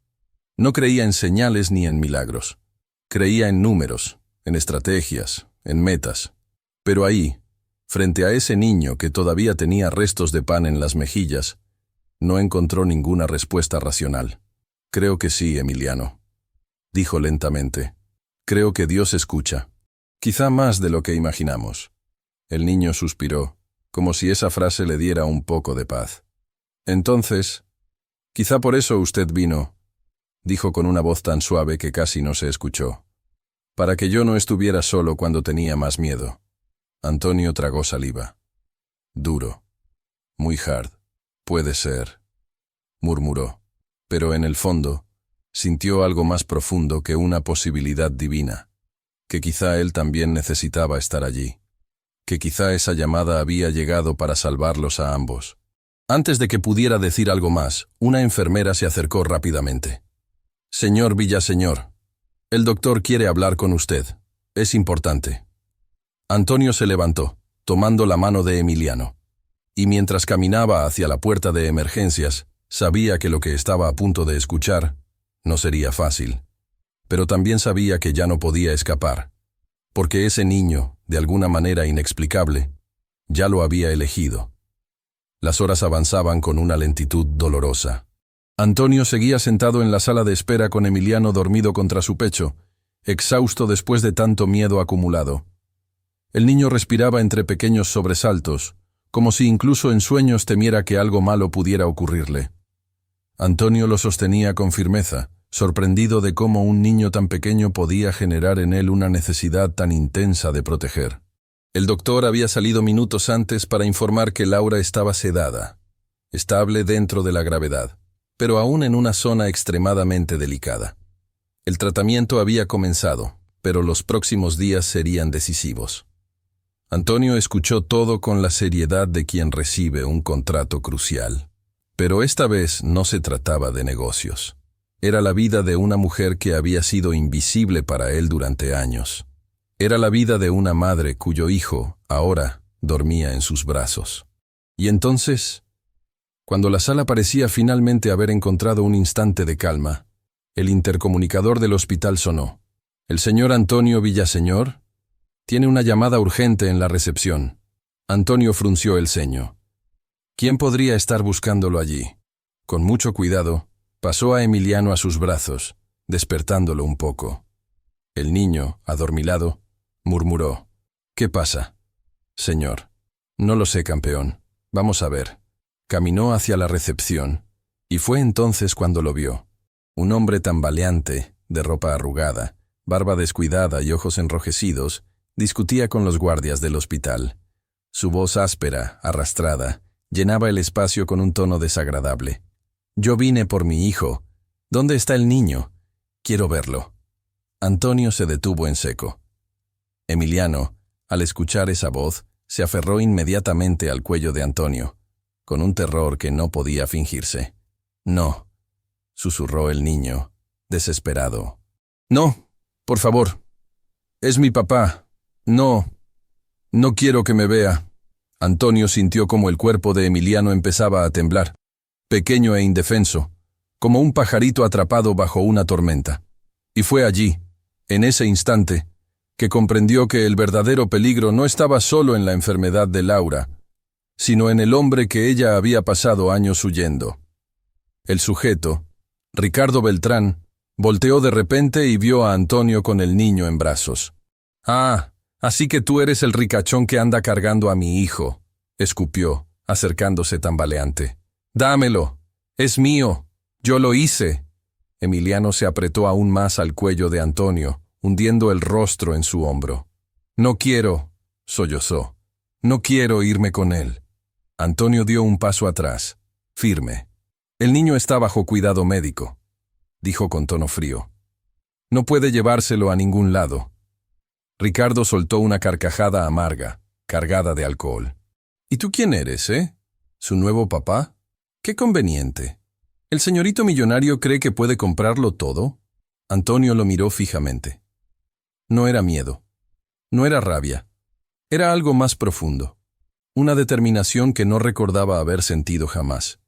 Speaker 1: No creía en señales ni en milagros. Creía en números, en estrategias, en metas. Pero ahí, frente a ese niño que todavía tenía restos de pan en las mejillas, no encontró ninguna respuesta racional. «Creo que sí, Emiliano», dijo lentamente. «Creo que Dios escucha. Quizá más de lo que imaginamos». El niño suspiró, como si esa frase le diera un poco de paz. «Entonces, quizá por eso usted vino», dijo con una voz tan suave que casi no se escuchó. «Para que yo no estuviera solo cuando tenía más miedo». Antonio tragó saliva. «Duro. Muy hard. Puede ser», murmuró. Pero en el fondo, sintió algo más profundo que una posibilidad divina, que quizá él también necesitaba estar allí, que quizá esa llamada había llegado para salvarlos a ambos. Antes de que pudiera decir algo más, una enfermera se acercó rápidamente. «Señor Villaseñor, el doctor quiere hablar con usted. Es importante». Antonio se levantó, tomando la mano de Emiliano, y mientras caminaba hacia la puerta de emergencias, sabía que lo que estaba a punto de escuchar no sería fácil, pero también sabía que ya no podía escapar, porque ese niño, de alguna manera inexplicable, ya lo había elegido. Las horas avanzaban con una lentitud dolorosa. Antonio seguía sentado en la sala de espera con Emiliano dormido contra su pecho, exhausto después de tanto miedo acumulado. El niño respiraba entre pequeños sobresaltos, como si incluso en sueños temiera que algo malo pudiera ocurrirle. Antonio lo sostenía con firmeza, sorprendido de cómo un niño tan pequeño podía generar en él una necesidad tan intensa de proteger. El doctor había salido minutos antes para informar que Laura estaba sedada, estable dentro de la gravedad, pero aún en una zona extremadamente delicada. El tratamiento había comenzado, pero los próximos días serían decisivos. Antonio escuchó todo con la seriedad de quien recibe un contrato crucial. Pero esta vez no se trataba de negocios. Era la vida de una mujer que había sido invisible para él durante años. Era la vida de una madre cuyo hijo, ahora, dormía en sus brazos. Y entonces, cuando la sala parecía finalmente haber encontrado un instante de calma, el intercomunicador del hospital sonó. «¿El señor Antonio Villaseñor? Tiene una llamada urgente en la recepción». Antonio frunció el ceño. ¿Quién podría estar buscándolo allí? Con mucho cuidado, pasó a Emiliano a sus brazos, despertándolo un poco. El niño, adormilado, murmuró. «¿Qué pasa?» «Señor». «No lo sé, campeón. Vamos a ver». Caminó hacia la recepción, y fue entonces cuando lo vio. Un hombre tambaleante, de ropa arrugada, barba descuidada y ojos enrojecidos, discutía con los guardias del hospital. Su voz áspera, arrastrada, llenaba el espacio con un tono desagradable. «Yo vine por mi hijo. ¿Dónde está el niño? Quiero verlo». Antonio se detuvo en seco. Emiliano, al escuchar esa voz, se aferró inmediatamente al cuello de Antonio, con un terror que no podía fingirse. «No», susurró el niño, desesperado. «No, por favor. Es mi papá. No quiero que me vea». Antonio sintió como el cuerpo de Emiliano empezaba a temblar, pequeño e indefenso, como un pajarito atrapado bajo una tormenta. Y fue allí, en ese instante, que comprendió que el verdadero peligro no estaba solo en la enfermedad de Laura, sino en el hombre que ella había pasado años huyendo. El sujeto, Ricardo Beltrán, volteó de repente y vio a Antonio con el niño en brazos. «Ah, así que tú eres el ricachón que anda cargando a mi hijo», escupió, acercándose tambaleante. «Dámelo. Es mío. Yo lo hice». Emiliano se apretó aún más al cuello de Antonio, hundiendo el rostro en su hombro. «No quiero», sollozó. No quiero irme con él. Antonio dio un paso atrás, firme. El niño está bajo cuidado médico, dijo con tono frío. No puede llevárselo a ningún lado. Ricardo soltó una carcajada amarga, cargada de alcohol. ¿Y tú quién eres, ¿Su nuevo papá? ¡Qué conveniente! ¿El señorito millonario cree que puede comprarlo todo? Antonio lo miró fijamente. No era miedo. No era rabia. Era algo más profundo. Una determinación que no recordaba haber sentido jamás.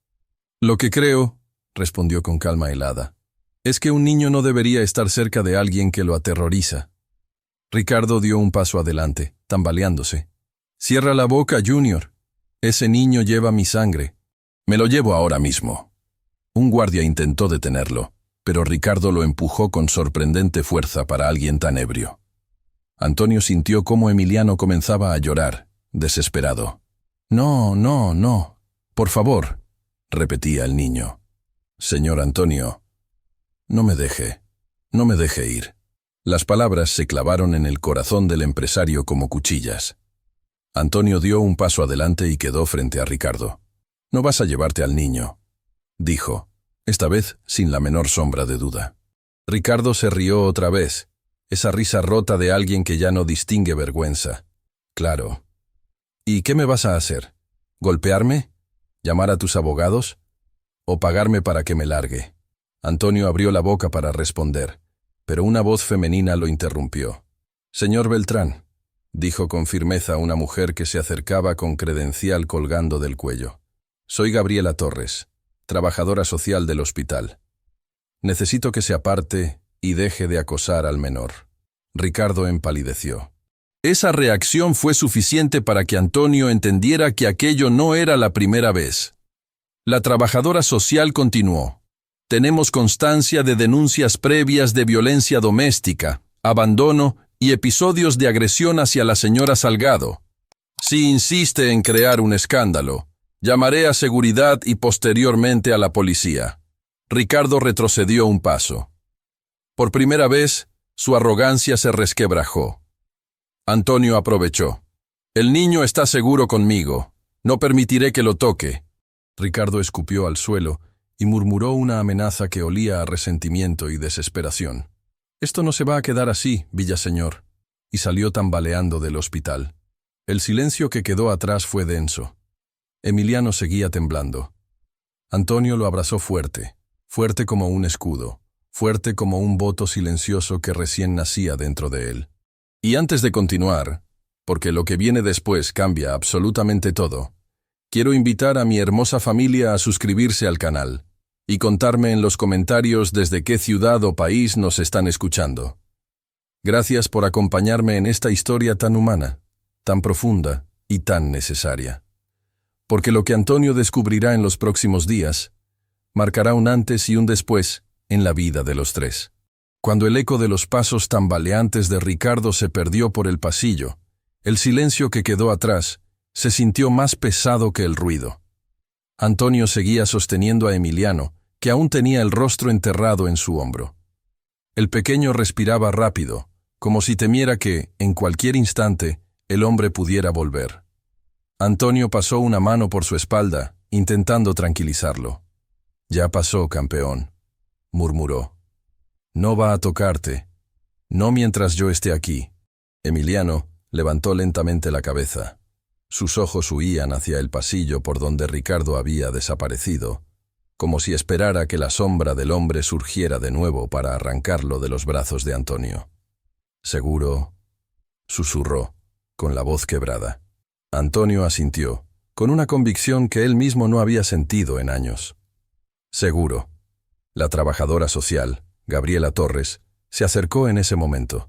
Speaker 1: Lo que creo, respondió con calma helada, es que un niño no debería estar cerca de alguien que lo aterroriza. Ricardo dio un paso adelante, tambaleándose. Cierra la boca, Junior. Ese niño lleva mi sangre. Me lo llevo ahora mismo. Un guardia intentó detenerlo, pero Ricardo lo empujó con sorprendente fuerza para alguien tan ebrio. Antonio sintió cómo Emiliano comenzaba a llorar, desesperado. No, no, no. Por favor, repetía el niño. Señor Antonio, no me deje ir. Las palabras se clavaron en el corazón del empresario como cuchillas. Antonio dio un paso adelante y quedó frente a Ricardo. No vas a llevarte al niño, dijo, esta vez sin la menor sombra de duda. Ricardo se rió otra vez, esa risa rota de alguien que ya no distingue vergüenza. Claro. ¿Y qué me vas a hacer? ¿Golpearme? ¿Llamar a tus abogados? ¿O pagarme para que me largue? Antonio abrió la boca para responder, pero una voz femenina lo interrumpió. Señor Beltrán, dijo con firmeza una mujer que se acercaba con credencial colgando del cuello. Soy Gabriela Torres, trabajadora social del hospital. Necesito que se aparte y deje de acosar al menor. Ricardo empalideció. Esa reacción fue suficiente para que Antonio entendiera que aquello no era la primera vez. La trabajadora social continuó. Tenemos constancia de denuncias previas de violencia doméstica, abandono y episodios de agresión hacia la señora Salgado. Si insiste en crear un escándalo, llamaré a seguridad y posteriormente a la policía. Ricardo retrocedió un paso. Por primera vez, su arrogancia se resquebrajó. Antonio aprovechó. El niño está seguro conmigo. No permitiré que lo toque. Ricardo escupió al suelo y murmuró una amenaza que olía a resentimiento y desesperación. Esto no se va a quedar así, Villaseñor. Y salió tambaleando del hospital. El silencio que quedó atrás fue denso. Emiliano seguía temblando. Antonio lo abrazó fuerte, fuerte como un escudo, fuerte como un voto silencioso que recién nacía dentro de él. Y antes de continuar, porque lo que viene después cambia absolutamente todo, quiero invitar a mi hermosa familia a suscribirse al canal y contarme en los comentarios desde qué ciudad o país nos están escuchando. Gracias por acompañarme en esta historia tan humana, tan profunda y tan necesaria. Porque lo que Antonio descubrirá en los próximos días marcará un antes y un después en la vida de los tres. Cuando el eco de los pasos tambaleantes de Ricardo se perdió por el pasillo, el silencio que quedó atrás se sintió más pesado que el ruido. Antonio seguía sosteniendo a Emiliano, que aún tenía el rostro enterrado en su hombro. El pequeño respiraba rápido, como si temiera que, en cualquier instante, el hombre pudiera volver. Antonio pasó una mano por su espalda, intentando tranquilizarlo. «Ya pasó, campeón», murmuró. «No va a tocarte. No mientras yo esté aquí». Emiliano levantó lentamente la cabeza. Sus ojos huían hacia el pasillo por donde Ricardo había desaparecido, como si esperara que la sombra del hombre surgiera de nuevo para arrancarlo de los brazos de Antonio. «Seguro», susurró, con la voz quebrada. Antonio asintió, con una convicción que él mismo no había sentido en años. «Seguro». La trabajadora social, Gabriela Torres, se acercó en ese momento.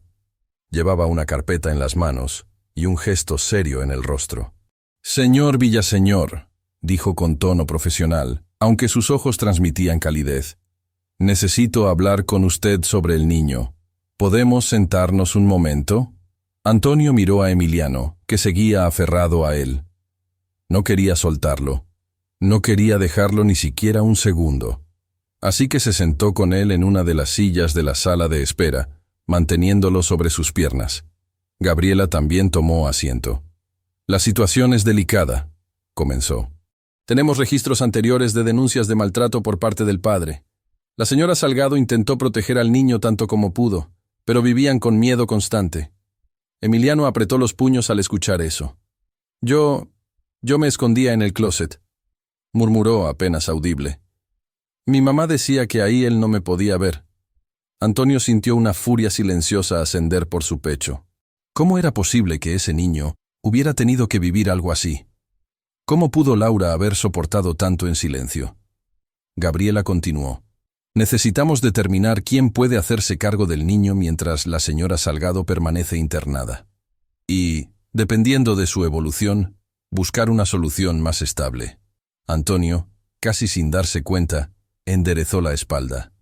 Speaker 1: Llevaba una carpeta en las manos y un gesto serio en el rostro. «Señor Villaseñor», dijo con tono profesional, aunque sus ojos transmitían calidez. «Necesito hablar con usted sobre el niño. ¿Podemos sentarnos un momento?» Antonio miró a Emiliano, que seguía aferrado a él. No quería soltarlo. No quería dejarlo ni siquiera un segundo. Así que se sentó con él en una de las sillas de la sala de espera, manteniéndolo sobre sus piernas. Gabriela también tomó asiento. La situación es delicada, comenzó. Tenemos registros anteriores de denuncias de maltrato por parte del padre. La señora Salgado intentó proteger al niño tanto como pudo, pero vivían con miedo constante. Emiliano apretó los puños al escuchar eso. Yo me escondía en el closet, murmuró apenas audible. Mi mamá decía que ahí él no me podía ver. Antonio sintió una furia silenciosa ascender por su pecho. ¿Cómo era posible que ese niño hubiera tenido que vivir algo así? ¿Cómo pudo Laura haber soportado tanto en silencio? Gabriela continuó. Necesitamos determinar quién puede hacerse cargo del niño mientras la señora Salgado permanece internada. Y, dependiendo de su evolución, buscar una solución más estable. Antonio, casi sin darse cuenta, enderezó la espalda.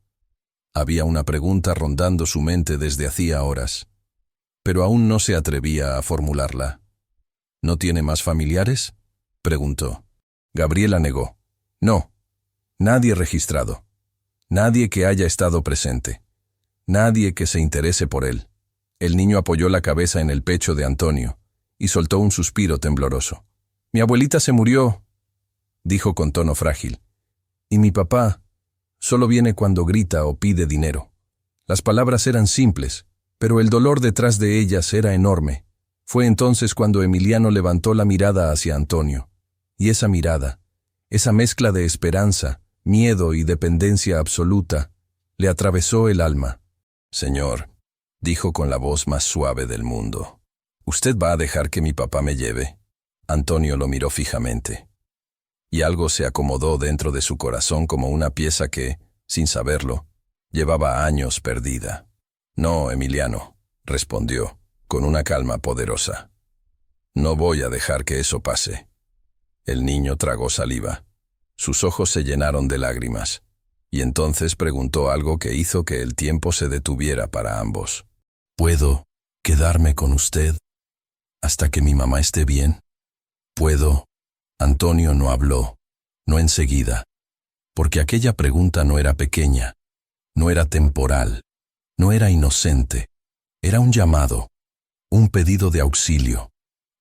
Speaker 1: Había una pregunta rondando su mente desde hacía horas, pero aún no se atrevía a formularla. ¿No tiene más familiares?, preguntó. Gabriela negó. No, nadie registrado. Nadie que haya estado presente. Nadie que se interese por él. El niño apoyó la cabeza en el pecho de Antonio y soltó un suspiro tembloroso. Mi abuelita se murió, dijo con tono frágil. Y mi papá solo viene cuando grita o pide dinero. Las palabras eran simples, pero el dolor detrás de ellas era enorme. Fue entonces cuando Emiliano levantó la mirada hacia Antonio. Y esa mirada, esa mezcla de esperanza, miedo y dependencia absoluta, le atravesó el alma. Señor, dijo con la voz más suave del mundo, ¿usted va a dejar que mi papá me lleve? Antonio lo miró fijamente. Y algo se acomodó dentro de su corazón como una pieza que, sin saberlo, llevaba años perdida. No, Emiliano, respondió, con una calma poderosa. No voy a dejar que eso pase. El niño tragó saliva. Sus ojos se llenaron de lágrimas, y entonces preguntó algo que hizo que el tiempo se detuviera para ambos. ¿Puedo quedarme con usted hasta que mi mamá esté bien? ¿Puedo? Antonio no habló, no enseguida, porque aquella pregunta no era pequeña, no era temporal, no era inocente, era un llamado, un pedido de auxilio.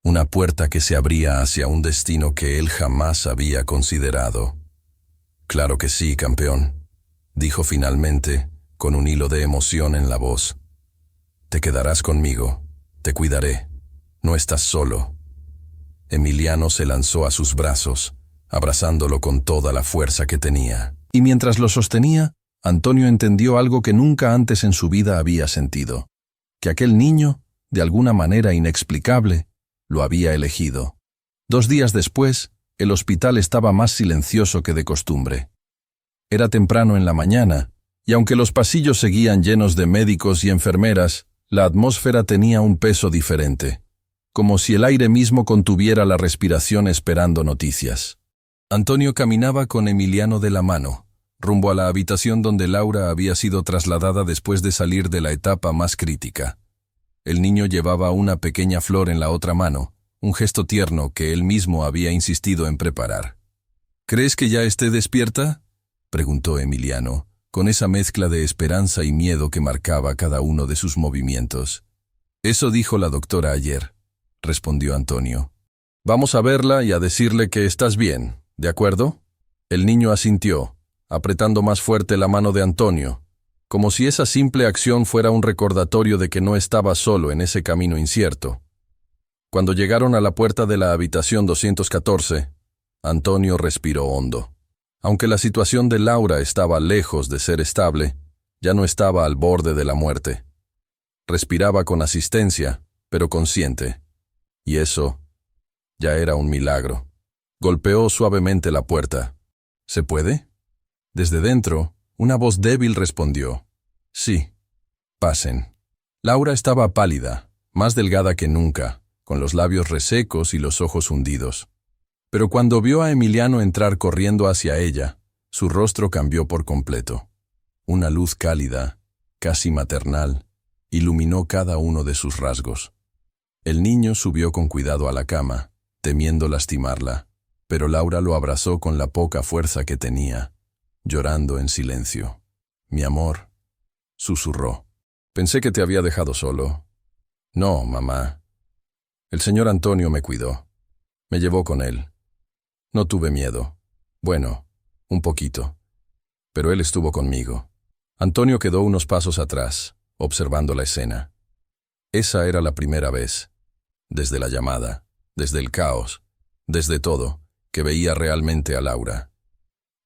Speaker 1: Una puerta que se abría hacia un destino que él jamás había considerado. Claro que sí, campeón, dijo finalmente, con un hilo de emoción en la voz. Te quedarás conmigo, te cuidaré, no estás solo. Emiliano se lanzó a sus brazos, abrazándolo con toda la fuerza que tenía. Y mientras lo sostenía, Antonio entendió algo que nunca antes en su vida había sentido. Que aquel niño, de alguna manera inexplicable, lo había elegido. 2 días después, el hospital estaba más silencioso que de costumbre. Era temprano en la mañana, y aunque los pasillos seguían llenos de médicos y enfermeras, la atmósfera tenía un peso diferente, como si el aire mismo contuviera la respiración esperando noticias. Antonio caminaba con Emiliano de la mano, rumbo a la habitación donde Laura había sido trasladada después de salir de la etapa más crítica. El niño llevaba una pequeña flor en la otra mano, un gesto tierno que él mismo había insistido en preparar. ¿Crees que ya esté despierta?, preguntó Emiliano, con esa mezcla de esperanza y miedo que marcaba cada uno de sus movimientos. Eso dijo la doctora ayer, respondió Antonio. Vamos a verla y a decirle que estás bien, ¿de acuerdo? El niño asintió, apretando más fuerte la mano de Antonio, como si esa simple acción fuera un recordatorio de que no estaba solo en ese camino incierto. Cuando llegaron a la puerta de la habitación 214, Antonio respiró hondo. Aunque la situación de Laura estaba lejos de ser estable, ya no estaba al borde de la muerte. Respiraba con asistencia, pero consciente. Y eso ya era un milagro. Golpeó suavemente la puerta. ¿Se puede? Desde dentro, una voz débil respondió. Sí, pasen. Laura estaba pálida, más delgada que nunca, con los labios resecos y los ojos hundidos. Pero cuando vio a Emiliano entrar corriendo hacia ella, su rostro cambió por completo. Una luz cálida, casi maternal, iluminó cada uno de sus rasgos. El niño subió con cuidado a la cama, temiendo lastimarla, pero Laura lo abrazó con la poca fuerza que tenía, llorando en silencio. «Mi amor», susurró. «Pensé que te había dejado solo». No, mamá. El señor Antonio me cuidó. Me llevó con él. No tuve miedo. Bueno, un poquito. Pero él estuvo conmigo. Antonio quedó unos pasos atrás, observando la escena. Esa era la primera vez, desde la llamada, desde el caos, desde todo, que veía realmente a Laura.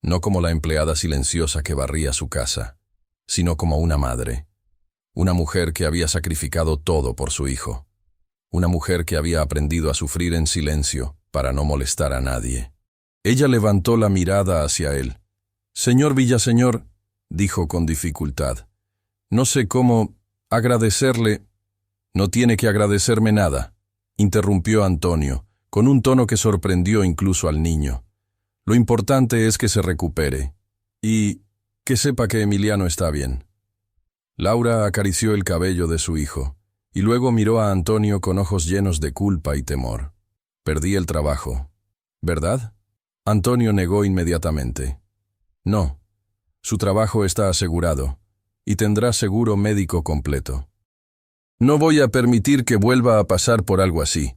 Speaker 1: No como la empleada silenciosa que barría su casa, sino como una madre. Una mujer que había sacrificado todo por su hijo. Una mujer que había aprendido a sufrir en silencio para no molestar a nadie. Ella levantó la mirada hacia él. «Señor Villaseñor», dijo con dificultad, «no sé cómo agradecerle». «No tiene que agradecerme nada», interrumpió Antonio, con un tono que sorprendió incluso al niño. «Lo importante es que se recupere y que sepa que Emiliano está bien». Laura acarició el cabello de su hijo y luego miró a Antonio con ojos llenos de culpa y temor. «Perdí el trabajo, ¿verdad?». Antonio negó inmediatamente. «No, su trabajo está asegurado y tendrá seguro médico completo». «No voy a permitir que vuelva a pasar por algo así».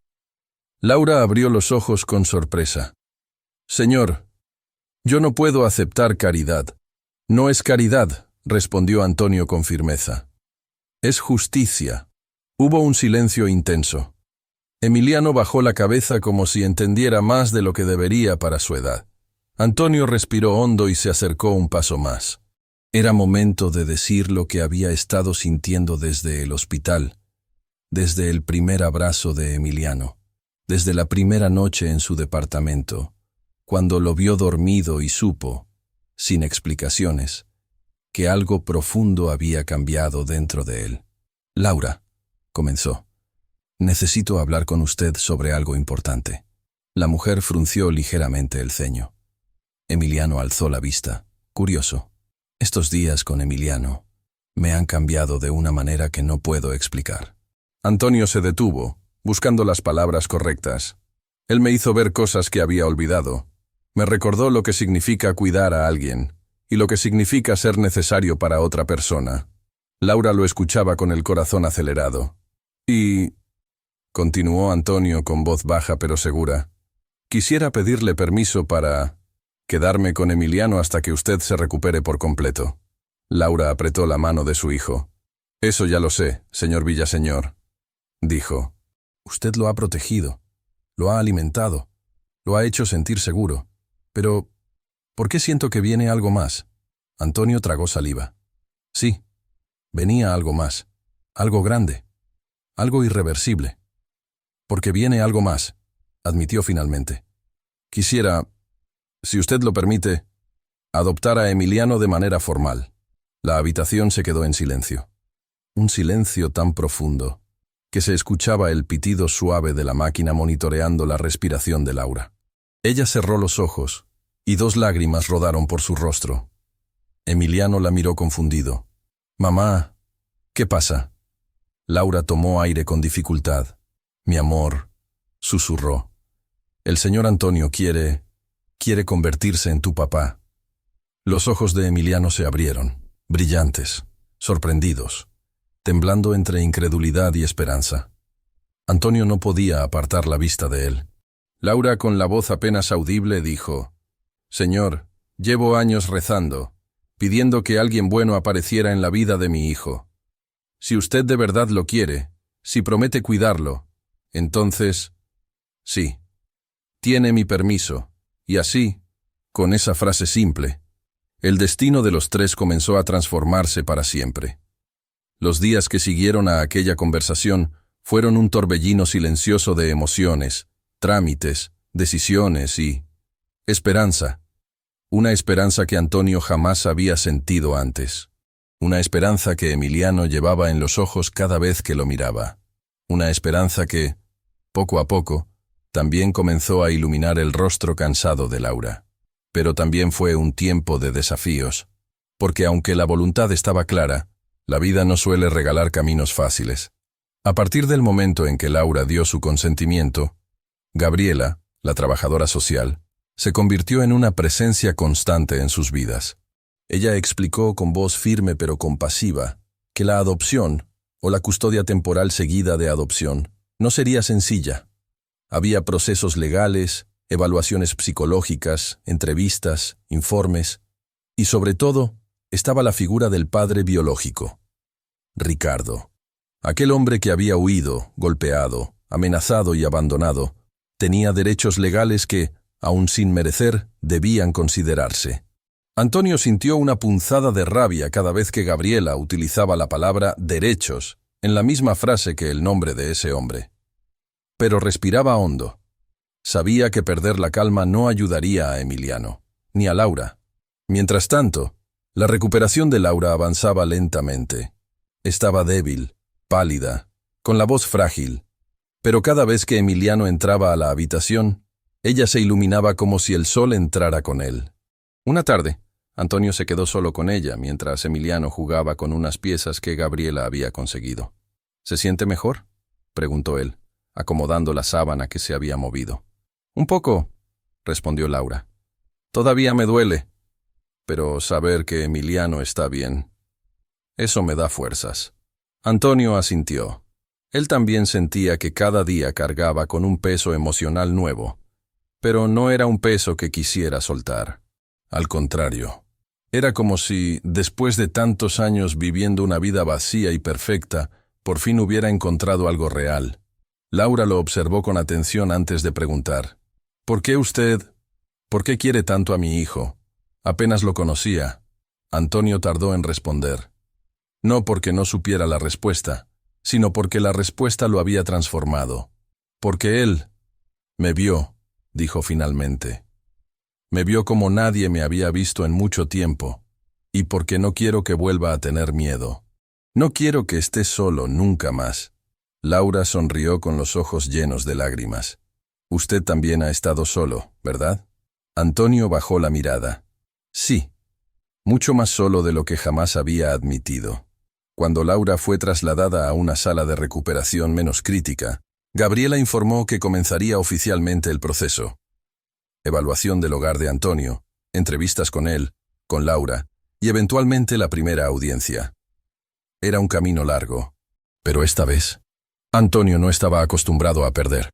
Speaker 1: Laura abrió los ojos con sorpresa. «Señor, yo no puedo aceptar caridad». «No es caridad», respondió Antonio con firmeza. «Es justicia». Hubo un silencio intenso. Emiliano bajó la cabeza como si entendiera más de lo que debería para su edad. Antonio respiró hondo y se acercó un paso más. Era momento de decir lo que había estado sintiendo desde el hospital, desde el primer abrazo de Emiliano, desde la primera noche en su departamento, cuando lo vio dormido y supo, sin explicaciones, que algo profundo había cambiado dentro de él. «Laura», comenzó, «necesito hablar con usted sobre algo importante». La mujer frunció ligeramente el ceño. Emiliano alzó la vista, curioso. «Estos días con Emiliano me han cambiado de una manera que no puedo explicar». Antonio se detuvo, buscando las palabras correctas. Él me hizo ver cosas que había olvidado. Me recordó lo que significa cuidar a alguien y lo que significa ser necesario para otra persona. Laura lo escuchaba con el corazón acelerado. «Y», continuó Antonio con voz baja pero segura, «quisiera pedirle permiso para quedarme con Emiliano hasta que usted se recupere por completo». Laura apretó la mano de su hijo. «Eso ya lo sé, señor Villaseñor», dijo. «Usted lo ha protegido, lo ha alimentado, lo ha hecho sentir seguro. Pero, ¿por qué siento que viene algo más?» Antonio tragó saliva. Sí, venía algo más, algo grande, algo irreversible. «Porque viene algo más», admitió finalmente. «Quisiera, si usted lo permite, adoptar a Emiliano de manera formal». La habitación se quedó en silencio. Un silencio tan profundo que se escuchaba el pitido suave de la máquina monitoreando la respiración de Laura. Ella cerró los ojos y 2 lágrimas rodaron por su rostro. Emiliano la miró confundido. «Mamá, ¿qué pasa?» Laura tomó aire con dificultad. «Mi amor», susurró, «el señor Antonio quiere convertirse en tu papá». Los ojos de Emiliano se abrieron, brillantes, sorprendidos, temblando entre incredulidad y esperanza. Antonio no podía apartar la vista de él. Laura, con la voz apenas audible, dijo: «Señor, llevo años rezando, pidiendo que alguien bueno apareciera en la vida de mi hijo. Si usted de verdad lo quiere, si promete cuidarlo, entonces, sí, tiene mi permiso». Y así, con esa frase simple, el destino de los 3 comenzó a transformarse para siempre. Los días que siguieron a aquella conversación fueron un torbellino silencioso de emociones, trámites, decisiones y esperanza. Una esperanza que Antonio jamás había sentido antes. Una esperanza que Emiliano llevaba en los ojos cada vez que lo miraba. Una esperanza que, poco a poco, también comenzó a iluminar el rostro cansado de Laura. Pero también fue un tiempo de desafíos, porque aunque la voluntad estaba clara, la vida no suele regalar caminos fáciles. A partir del momento en que Laura dio su consentimiento, Gabriela, la trabajadora social, se convirtió en una presencia constante en sus vidas. Ella explicó con voz firme pero compasiva que la adopción o la custodia temporal seguida de adopción, no sería sencilla. Había procesos legales, evaluaciones psicológicas, entrevistas, informes, y sobre todo, estaba la figura del padre biológico. Ricardo. Aquel hombre que había huido, golpeado, amenazado y abandonado, tenía derechos legales que, aun sin merecer, debían considerarse. Antonio sintió una punzada de rabia cada vez que Gabriela utilizaba la palabra derechos en la misma frase que el nombre de ese hombre. Pero respiraba hondo. Sabía que perder la calma no ayudaría a Emiliano, ni a Laura. Mientras tanto, la recuperación de Laura avanzaba lentamente. Estaba débil, pálida, con la voz frágil, pero cada vez que Emiliano entraba a la habitación, ella se iluminaba como si el sol entrara con él. Una tarde, Antonio se quedó solo con ella mientras Emiliano jugaba con unas piezas que Gabriela había conseguido. ¿Se siente mejor?, preguntó él, acomodando la sábana que se había movido. Un poco, respondió Laura. Todavía me duele, pero saber que Emiliano está bien, eso me da fuerzas. Antonio asintió. Él también sentía que cada día cargaba con un peso emocional nuevo, pero no era un peso que quisiera soltar. Al contrario, era como si, después de tantos años viviendo una vida vacía y perfecta, por fin hubiera encontrado algo real. Laura lo observó con atención antes de preguntar. ¿Por qué quiere tanto a mi hijo? Apenas lo conocía. Antonio tardó en responder. No porque no supiera la respuesta, sino porque la respuesta lo había transformado. Porque él me vio, dijo finalmente. Me vio como nadie me había visto en mucho tiempo, y porque no quiero que vuelva a tener miedo. No quiero que esté solo nunca más. Laura sonrió con los ojos llenos de lágrimas. Usted también ha estado solo, ¿verdad? Antonio bajó la mirada. Sí, mucho más solo de lo que jamás había admitido. Cuando Laura fue trasladada a una sala de recuperación menos crítica, Gabriela informó que comenzaría oficialmente el proceso. Evaluación del hogar de Antonio, entrevistas con él, con Laura, y eventualmente la primera audiencia. Era un camino largo, pero esta vez, Antonio no estaba acostumbrado a perder.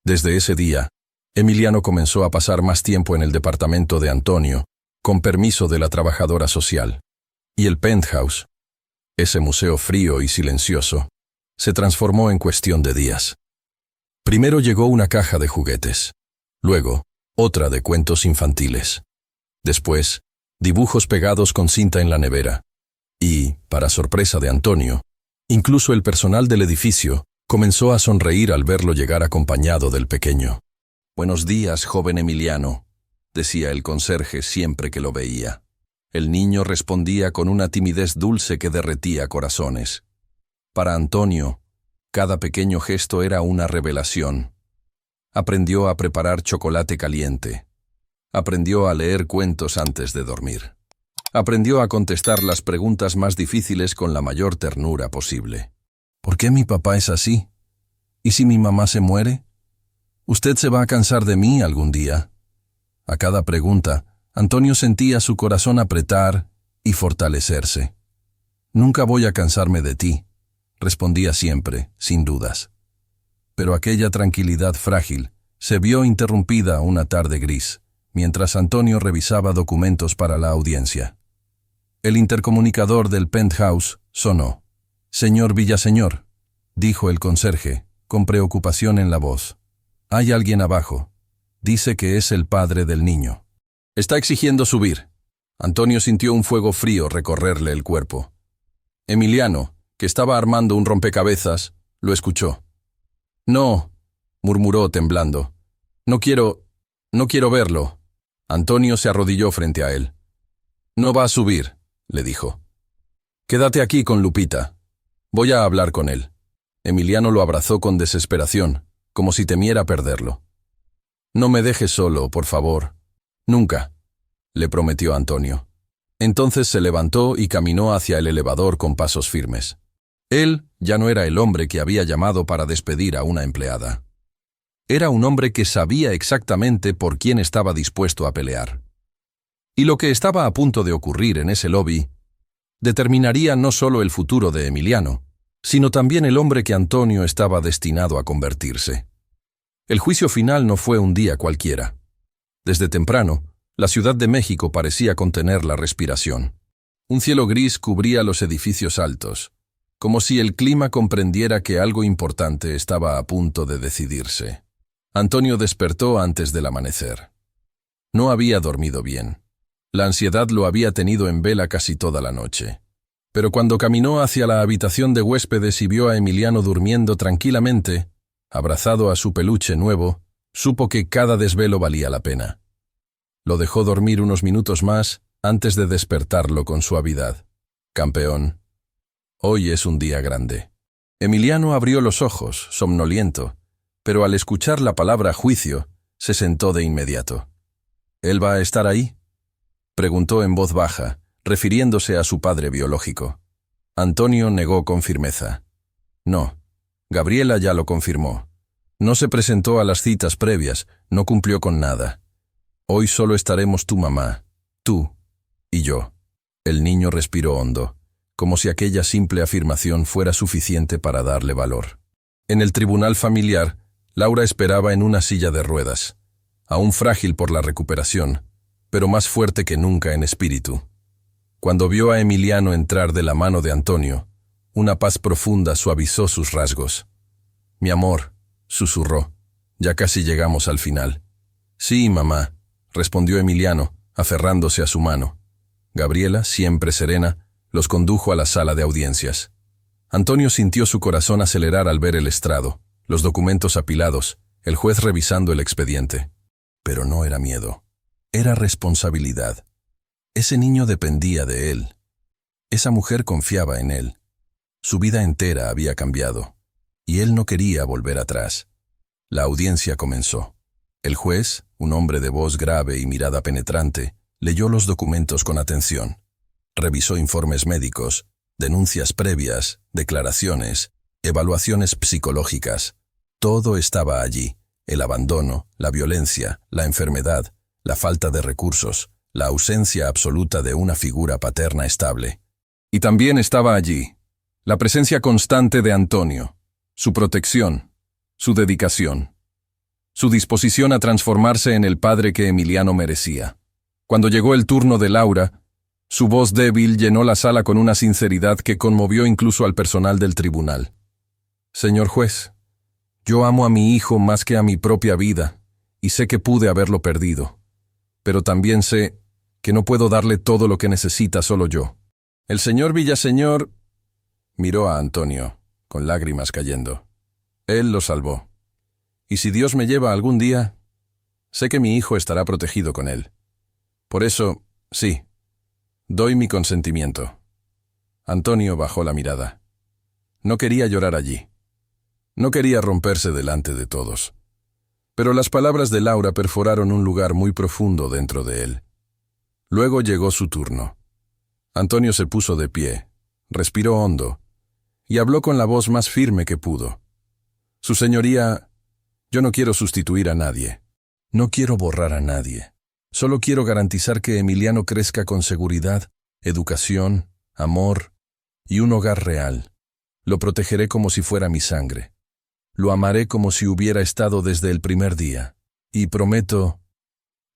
Speaker 1: Desde ese día, Emiliano comenzó a pasar más tiempo en el departamento de Antonio, con permiso de la trabajadora social. Y el penthouse, ese museo frío y silencioso, se transformó en cuestión de días. Primero llegó una caja de juguetes, luego otra de cuentos infantiles. Después, dibujos pegados con cinta en la nevera. Y, para sorpresa de Antonio, incluso el personal del edificio comenzó a sonreír al verlo llegar acompañado del pequeño. «Buenos días, joven Emiliano», decía el conserje siempre que lo veía. El niño respondía con una timidez dulce que derretía corazones. Para Antonio, cada pequeño gesto era una revelación. Aprendió a preparar chocolate caliente. Aprendió a leer cuentos antes de dormir. Aprendió a contestar las preguntas más difíciles con la mayor ternura posible. ¿Por qué mi papá es así? ¿Y si mi mamá se muere? ¿Usted se va a cansar de mí algún día? A cada pregunta, Antonio sentía su corazón apretar y fortalecerse. «Nunca voy a cansarme de ti», respondía siempre, sin dudas. Pero aquella tranquilidad frágil se vio interrumpida una tarde gris, mientras Antonio revisaba documentos para la audiencia. El intercomunicador del penthouse sonó. «Señor Villaseñor», dijo el conserje, con preocupación en la voz. «Hay alguien abajo. Dice que es el padre del niño. Está exigiendo subir». Antonio sintió un fuego frío recorrerle el cuerpo. Emiliano, que estaba armando un rompecabezas, lo escuchó. «No», murmuró temblando. No quiero verlo». Antonio se arrodilló frente a él. «No va a subir», le dijo. «Quédate aquí con Lupita. Voy a hablar con él». Emiliano lo abrazó con desesperación, como si temiera perderlo. «No me dejes solo, por favor». «Nunca», le prometió Antonio. Entonces se levantó y caminó hacia el elevador con pasos firmes. Él ya no era el hombre que había llamado para despedir a una empleada. Era un hombre que sabía exactamente por quién estaba dispuesto a pelear. Y lo que estaba a punto de ocurrir en ese lobby determinaría no solo el futuro de Emiliano, sino también el hombre que Antonio estaba destinado a convertirse. El juicio final no fue un día cualquiera. Desde temprano, la Ciudad de México parecía contener la respiración. Un cielo gris cubría los edificios altos, como si el clima comprendiera que algo importante estaba a punto de decidirse. Antonio despertó antes del amanecer. No había dormido bien. La ansiedad lo había tenido en vela casi toda la noche. Pero cuando caminó hacia la habitación de huéspedes y vio a Emiliano durmiendo tranquilamente, abrazado a su peluche nuevo, supo que cada desvelo valía la pena. Lo dejó dormir unos minutos más antes de despertarlo con suavidad. «Campeón, hoy es un día grande». Emiliano abrió los ojos, somnoliento, pero al escuchar la palabra juicio, se sentó de inmediato. «¿Él va a estar ahí?», preguntó en voz baja, refiriéndose a su padre biológico. Antonio negó con firmeza. «No, Gabriela ya lo confirmó. No se presentó a las citas previas, no cumplió con nada. Hoy solo estaremos tu mamá, tú y yo». El niño respiró hondo, como si aquella simple afirmación fuera suficiente para darle valor. En el tribunal familiar, Laura esperaba en una silla de ruedas, aún frágil por la recuperación, pero más fuerte que nunca en espíritu. Cuando vio a Emiliano entrar de la mano de Antonio, una paz profunda suavizó sus rasgos. «Mi amor», susurró, «ya casi llegamos al final». «Sí, mamá», respondió Emiliano, aferrándose a su mano. Gabriela, siempre serena, los condujo a la sala de audiencias. Antonio sintió su corazón acelerar al ver el estrado, los documentos apilados, el juez revisando el expediente. Pero no era miedo, era responsabilidad. Ese niño dependía de él. Esa mujer confiaba en él. Su vida entera había cambiado, y él no quería volver atrás. La audiencia comenzó. El juez, un hombre de voz grave y mirada penetrante, leyó los documentos con atención. Revisó informes médicos, denuncias previas, declaraciones, evaluaciones psicológicas. Todo estaba allí: el abandono, la violencia, la enfermedad, la falta de recursos, la ausencia absoluta de una figura paterna estable. Y también estaba allí la presencia constante de Antonio, su protección, su dedicación, su disposición a transformarse en el padre que Emiliano merecía. Cuando llegó el turno de Laura, su voz débil llenó la sala con una sinceridad que conmovió incluso al personal del tribunal. «Señor juez, yo amo a mi hijo más que a mi propia vida, y sé que pude haberlo perdido. Pero también sé que no puedo darle todo lo que necesita solo yo». El señor Villaseñor miró a Antonio, con lágrimas cayendo. Él lo salvó. Y si Dios me lleva algún día, sé que mi hijo estará protegido con él. Por eso, sí, doy mi consentimiento. Antonio bajó la mirada. No quería llorar allí. No quería romperse delante de todos. Pero las palabras de Laura perforaron un lugar muy profundo dentro de él. Luego llegó su turno. Antonio se puso de pie, respiró hondo, y habló con la voz más firme que pudo. «Su señoría, yo no quiero sustituir a nadie. No quiero borrar a nadie. Solo quiero garantizar que Emiliano crezca con seguridad, educación, amor y un hogar real. Lo protegeré como si fuera mi sangre. Lo amaré como si hubiera estado desde el primer día. Y prometo»,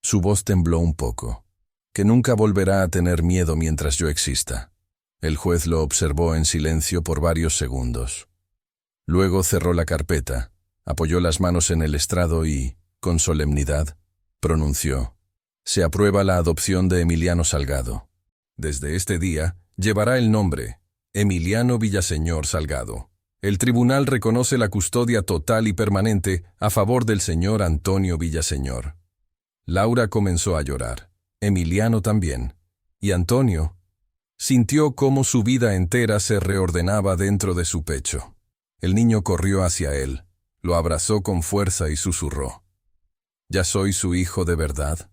Speaker 1: su voz tembló un poco, «que nunca volverá a tener miedo mientras yo exista». El juez lo observó en silencio por varios segundos. Luego cerró la carpeta, apoyó las manos en el estrado y, con solemnidad, pronunció: «Se aprueba la adopción de Emiliano Salgado. Desde este día llevará el nombre Emiliano Villaseñor Salgado. El tribunal reconoce la custodia total y permanente a favor del señor Antonio Villaseñor». Laura comenzó a llorar, Emiliano también, y Antonio sintió cómo su vida entera se reordenaba dentro de su pecho. El niño corrió hacia él, lo abrazó con fuerza y susurró: «¿Ya soy su hijo de verdad?».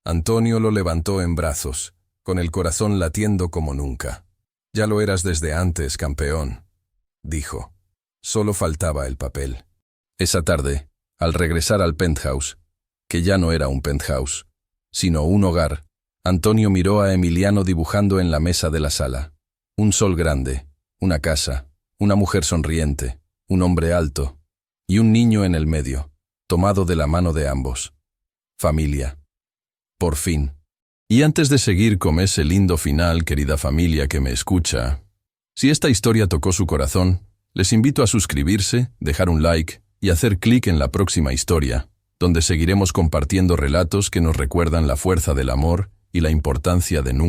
Speaker 1: Antonio lo levantó en brazos, con el corazón latiendo como nunca. «Ya lo eras desde antes, campeón», dijo. Solo faltaba el papel. Esa tarde, al regresar al penthouse, que ya no era un penthouse, sino un hogar, Antonio miró a Emiliano dibujando en la mesa de la sala. Un sol grande, una casa, una mujer sonriente, un hombre alto y un niño en el medio, tomado de la mano de ambos. Familia. Por fin. Y antes de seguir con ese lindo final, querida familia que me escucha, si esta historia tocó su corazón, les invito a suscribirse, dejar un like y hacer clic en la próxima historia, donde seguiremos compartiendo relatos que nos recuerdan la fuerza del amor y la importancia de nunca